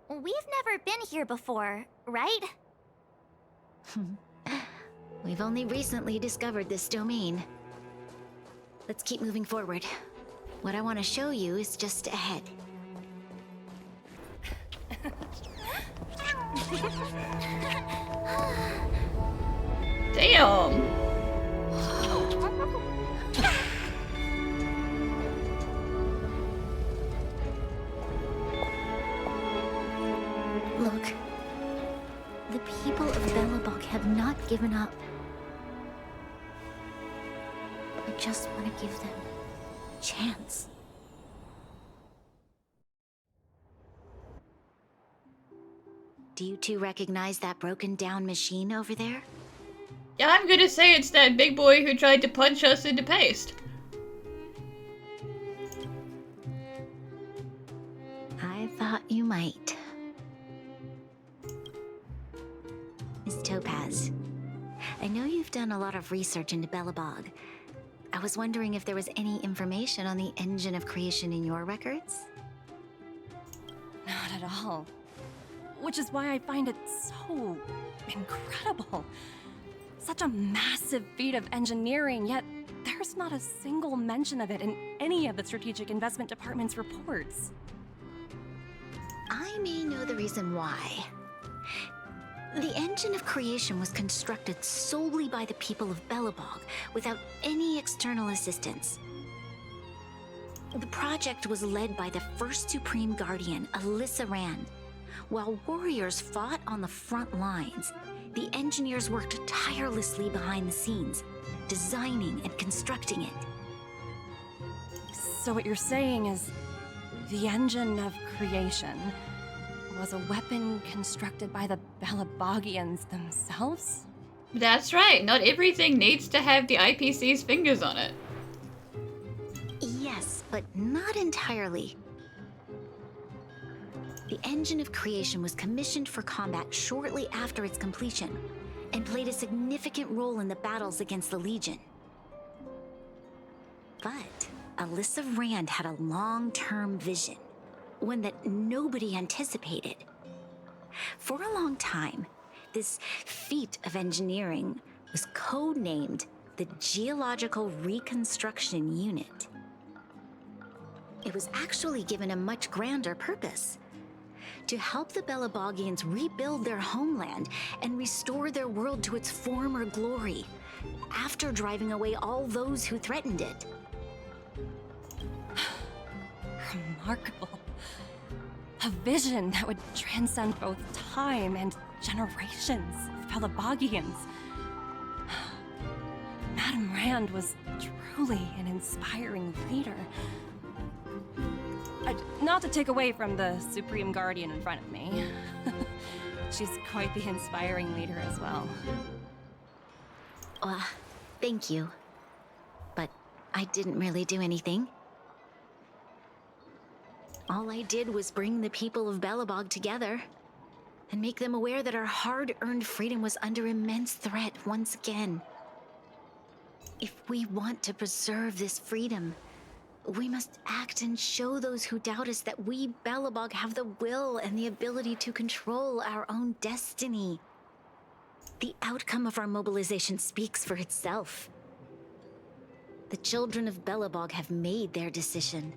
We've never been here before, right? We've only recently discovered this domain. Let's keep moving forward. What I want to show you is just ahead. Damn! Look. The people of Belobog have not given up. I just want to give them a chance. Do you two recognize that broken down machine over there? Yeah, I'm gonna say it's that big boy who tried to punch us into paste. I thought you might. Miss Topaz, I know you've done a lot of research into Belobog. I I was wondering if there was any information on the engine of creation in your records? Not at all. Which is why I find it so incredible. Such a massive feat of engineering, yet there's not a single mention of it in any of the Strategic Investment Department's reports. I may know the reason why. The engine of creation was constructed solely by the people of Belobog, without any external assistance. The project was led by the first Supreme Guardian, Alyssa Rand. While warriors fought on the front lines, the engineers worked tirelessly behind the scenes, designing and constructing it. So what you're saying is, the engine of creation was a weapon constructed by the Belobogians themselves? That's right, not everything needs to have the IPC's fingers on it. Yes, but not entirely. The engine of creation was commissioned for combat shortly after its completion, and played a significant role in the battles against the Legion. But Alyssa Rand had a long-term vision, one that nobody anticipated. For a long time, this feat of engineering was codenamed the Geological Reconstruction Unit. It was actually given a much grander purpose: to help the Belobogians rebuild their homeland and restore their world to its former glory, after driving away all those who threatened it. Remarkable. A vision that would transcend both time and generations of Belobogians. Madame Rand was truly an inspiring leader. Not to take away from the Supreme Guardian in front of me. She's quite the inspiring leader as well. Thank you. But I didn't really do anything. All I did was bring the people of Belobog together and make them aware that our hard-earned freedom was under immense threat once again. If we want to preserve this freedom, we must act and show those who doubt us that we, Belobog, have the will and the ability to control our own destiny. The outcome of our mobilization speaks for itself. The children of Belobog have made their decision.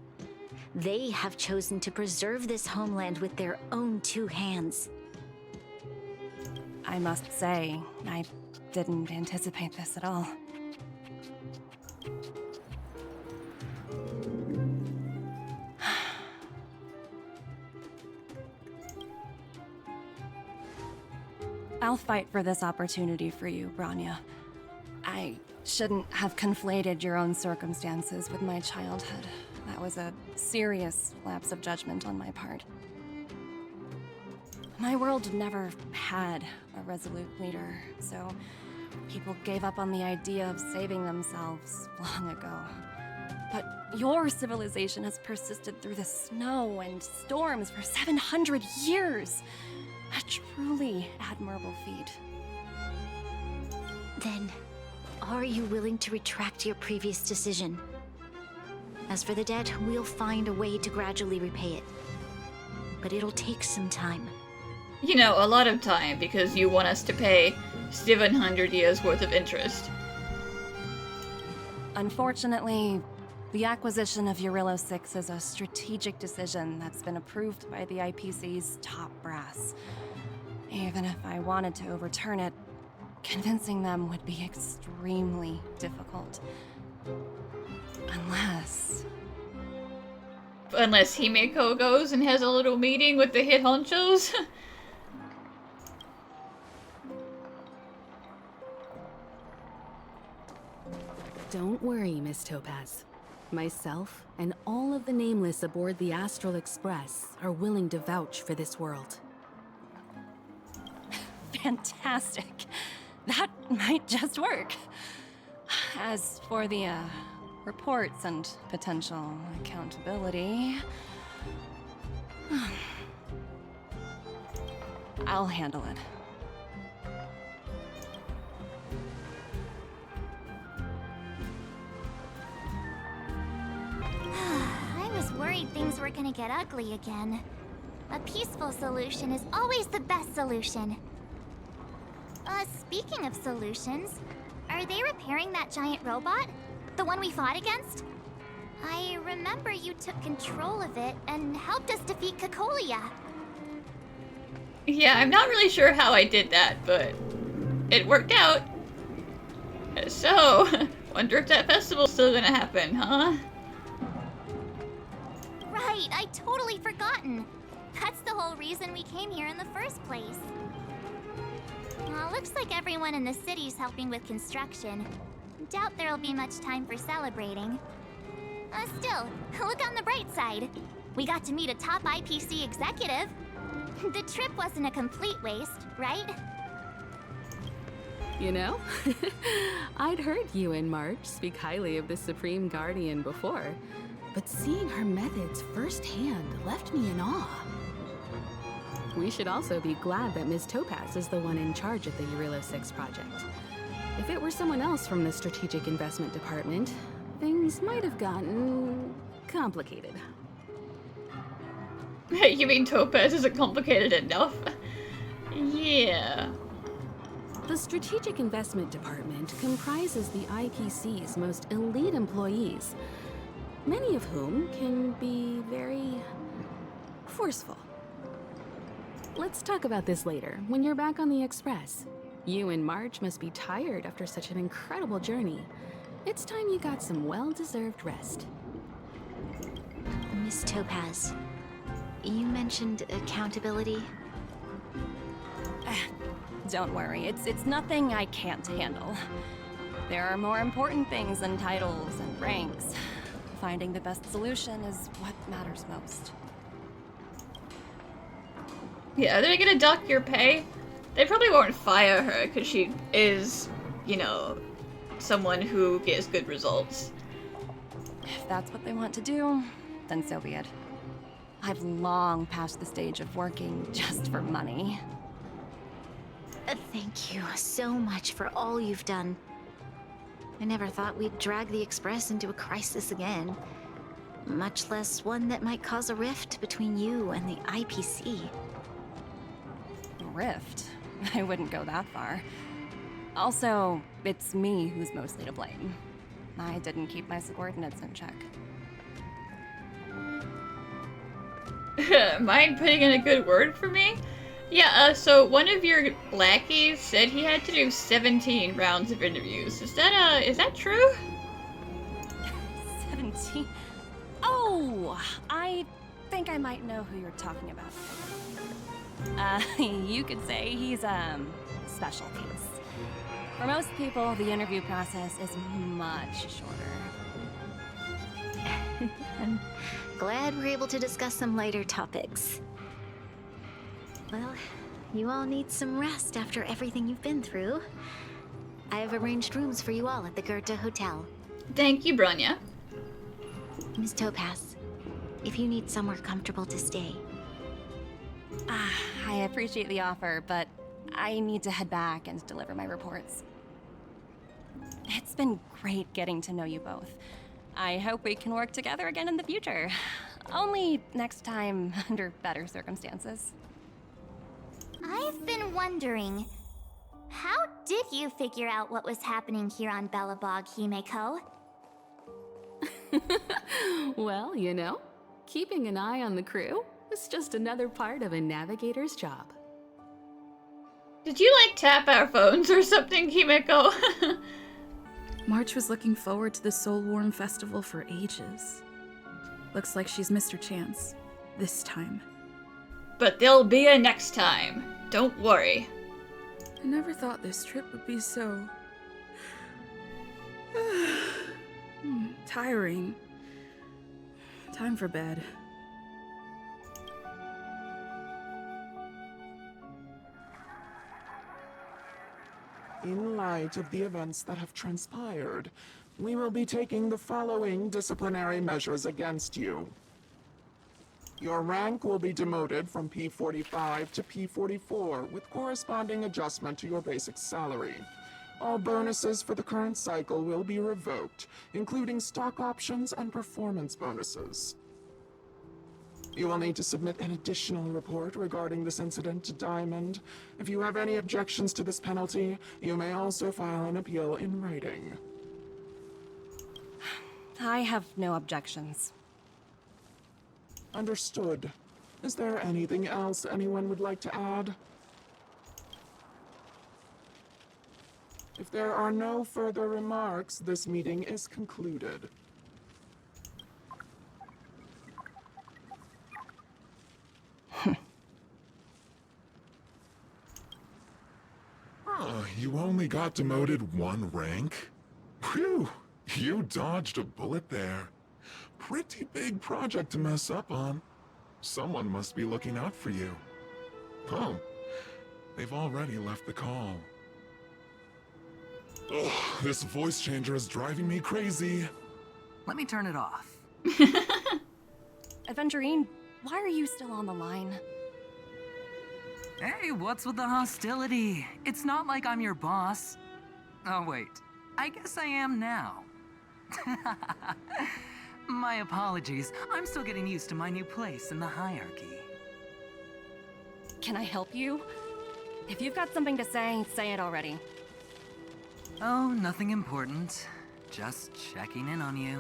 They have chosen to preserve this homeland with their own two hands. I must say, I didn't anticipate this at all. I'll fight for this opportunity for you, Bronya. I shouldn't have conflated your own circumstances with my childhood. That was a serious lapse of judgment on my part. My world never had a resolute leader, so people gave up on the idea of saving themselves long ago. But your civilization has persisted through the snow and storms for 700 years. A truly admirable feat. Then, are you willing to retract your previous decision? As for the debt, we'll find a way to gradually repay it. But it'll take some time. You know, a lot of time, because you want us to pay 700 years worth of interest. Unfortunately, the acquisition of Jarilo-VI is a strategic decision that's been approved by the IPC's top brass. Even if I wanted to overturn it, convincing them would be extremely difficult. Unless Himeko goes and has a little meeting with the head honchos. Don't worry, Miss Topaz. Myself and all of the Nameless aboard the Astral Express are willing to vouch for this world. Fantastic. That might just work. As for the, reports and potential accountability, I'll handle it. things were gonna get ugly again. A peaceful solution is always the best solution. Speaking of solutions, are they repairing that giant robot? The one we fought against? I remember you took control of it and helped us defeat Cocolia. Yeah, I'm not really sure how I did that, but it worked out. So, wonder if that festival's still gonna happen, huh? Right, I totally forgotten. That's the whole reason we came here in the first place. Looks like everyone in the city's helping with construction. Doubt there'll be much time for celebrating. Still, look on the bright side. We got to meet a top IPC executive. The trip wasn't a complete waste, right? You know, I'd heard you and March speak highly of the Supreme Guardian before, but seeing her methods firsthand left me in awe. We should also be glad that Ms. Topaz is the one in charge of the Jarilo-VI project. If it were someone else from the Strategic Investment Department, things might have gotten complicated. You mean Topaz isn't complicated enough? Yeah. The Strategic Investment Department comprises the IPC's most elite employees, many of whom can be very forceful. Let's talk about this later, when you're back on the Express. You and March must be tired after such an incredible journey. It's time you got some well-deserved rest. Miss Topaz, you mentioned accountability. Don't worry, it's nothing I can't handle. There are more important things than titles and ranks. Finding the best solution is what matters most. Yeah, are they gonna dock your pay? They probably won't fire her because she is, you know, someone who gets good results. If that's what they want to do, then so be it. I've long passed the stage of working just for money. Thank you so much for all you've done. I never thought we'd drag the Express into a crisis again. Much less one that might cause a rift between you and the IPC. Rift? I wouldn't go that far. Also, it's me who's mostly to blame. I didn't keep my subordinates in check. Mind putting in a good word for me? Yeah, so one of your lackeys said he had to do 17 rounds of interviews. Is that true? 17? Oh, I think I might know who you're talking about. You could say he's, special case. For most people, the interview process is much shorter. I'm glad we're able to discuss some lighter topics. Well, you all need some rest after everything you've been through. I have arranged rooms for you all at the Goethe Hotel. Thank you, Bronya. Miss Topaz, if you need somewhere comfortable to stay. I appreciate the offer, but I need to head back and deliver my reports. It's been great getting to know you both. I hope we can work together again in the future. Only next time under better circumstances. I've been wondering, how did you figure out what was happening here on Belobog, Himeko? Well, you know, keeping an eye on the crew is just another part of a navigator's job. Did you, like, tap our phones or something, Himeko? March was looking forward to the Solwarm festival for ages. Looks like she's missed her chance. This time. But there'll be a next time. Don't worry. I never thought this trip would be so... tiring. Time for bed. In light of the events that have transpired, we will be taking the following disciplinary measures against you. Your rank will be demoted from P45 to P44 with corresponding adjustment to your basic salary. All bonuses for the current cycle will be revoked, including stock options and performance bonuses. You will need to submit an additional report regarding this incident to Diamond. If you have any objections to this penalty, you may also file an appeal in writing. I have no objections. Understood. Is there anything else anyone would like to add? If there are no further remarks, this meeting is concluded. You only got demoted 1 rank? Phew, you dodged a bullet there. Pretty big project to mess up on. Someone must be looking out for you. Oh, they've already left the call. Ugh, this voice changer is driving me crazy. Let me turn it off. Aventurine, why are you still on the line? Hey, what's with the hostility? It's not like I'm your boss. Oh wait, I guess I am now. My apologies, I'm still getting used to my new place in the hierarchy. Can I help you? If you've got something to say it already. Oh, nothing important. Just checking in on you.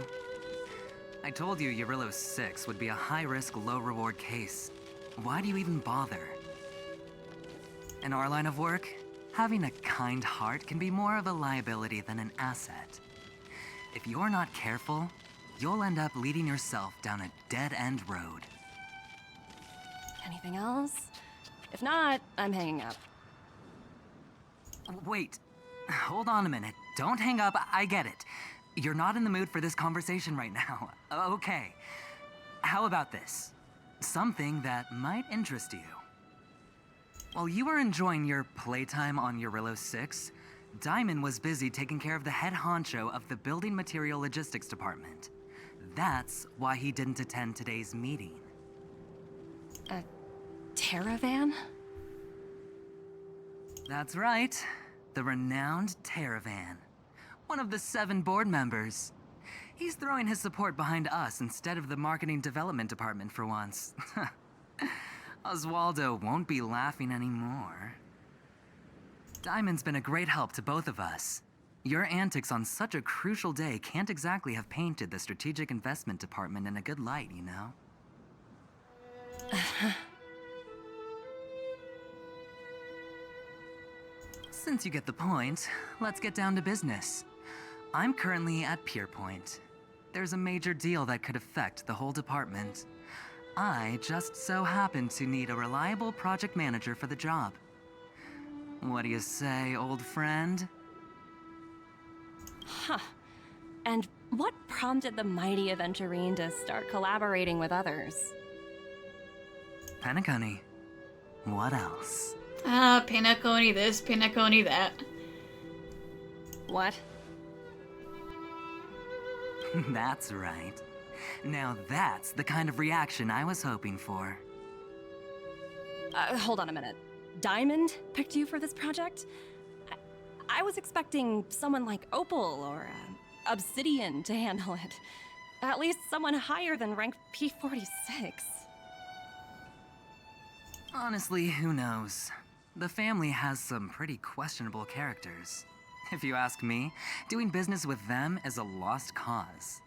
I told you Jarilo-VI would be a high-risk, low-reward case. Why do you even bother? In our line of work, having a kind heart can be more of a liability than an asset. If you're not careful, you'll end up leading yourself down a dead-end road. Anything else? If not, I'm hanging up. Wait, hold on a minute. Don't hang up, I get it. You're not in the mood for this conversation right now. Okay. How about this? Something that might interest you. While you were enjoying your playtime on Jarilo-VI, Diamond was busy taking care of the head honcho of the Building Material Logistics Department. That's why he didn't attend today's meeting. A Terravan? That's right. The renowned Terravan. One of the 7 board members. He's throwing his support behind us instead of the Marketing Development Department for once. Oswaldo won't be laughing anymore. Diamond's been a great help to both of us. Your antics on such a crucial day can't exactly have painted the Strategic Investment Department in a good light, you know? Since you get the point, let's get down to business. I'm currently at Pierpoint. There's a major deal that could affect the whole department. I just so happen to need a reliable project manager for the job. What do you say, old friend? Huh. And what prompted the mighty Aventurine to start collaborating with others? Penacony. What else? Pinaconi this, Pinaconi that. What? That's right. Now that's the kind of reaction I was hoping for. Hold on a minute. Diamond picked you for this project? I was expecting someone like Opal or Obsidian to handle it. At least someone higher than rank P46. Honestly, who knows? The family has some pretty questionable characters. If you ask me, doing business with them is a lost cause.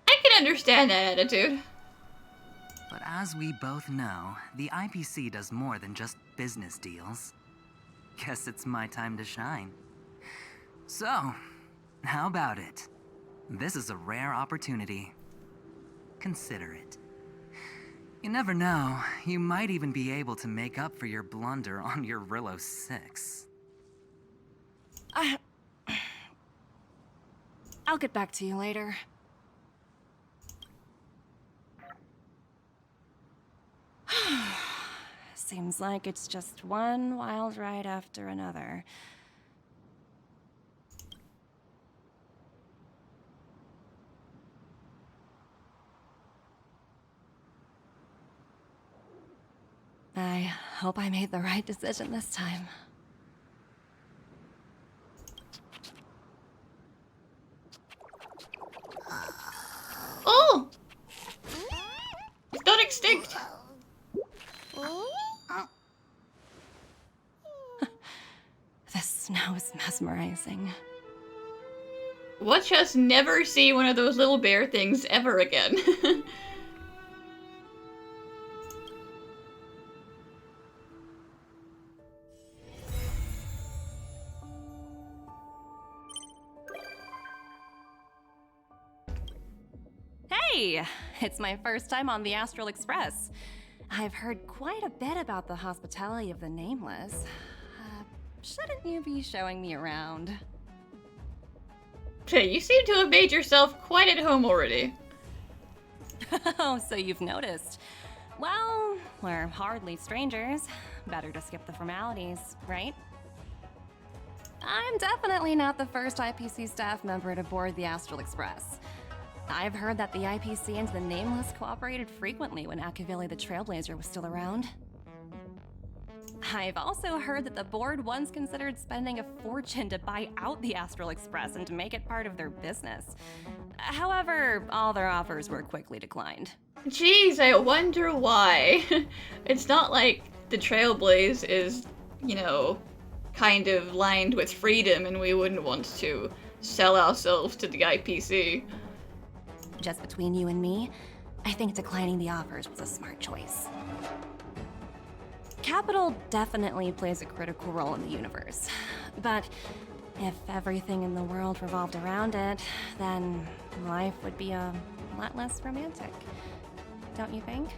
I can understand that attitude. But as we both know, the IPC does more than just business deals. Guess it's my time to shine. So, how about it? This is a rare opportunity. Consider it. You never know, you might even be able to make up for your blunder on your Jarilo-VI. I'll get back to you later. Seems like it's just one wild ride after another. I hope I made the right decision this time. Oh! Don't extinct! snow is mesmerizing. Watch us never see one of those little bear things ever again. Hey! It's my first time on the Astral Express. I've heard quite a bit about the hospitality of the Nameless. Shouldn't you be showing me around? Okay, you seem to have made yourself quite at home already. Oh, so you've noticed. Well, we're hardly strangers. Better to skip the formalities, right? I'm definitely not the first IPC staff member to board the Astral Express. I've heard that the IPC and the Nameless cooperated frequently when Akavili the Trailblazer was still around. I've also heard that the board once considered spending a fortune to buy out the Astral Express and to make it part of their business. However, all their offers were quickly declined. Jeez, I wonder why. It's not like the Trailblaze is, you know, kind of lined with freedom and we wouldn't want to sell ourselves to the IPC. Just between you and me, I think declining the offers was a smart choice. Capital definitely plays a critical role in the universe, but if everything in the world revolved around it, then life would be a lot less romantic, don't you think?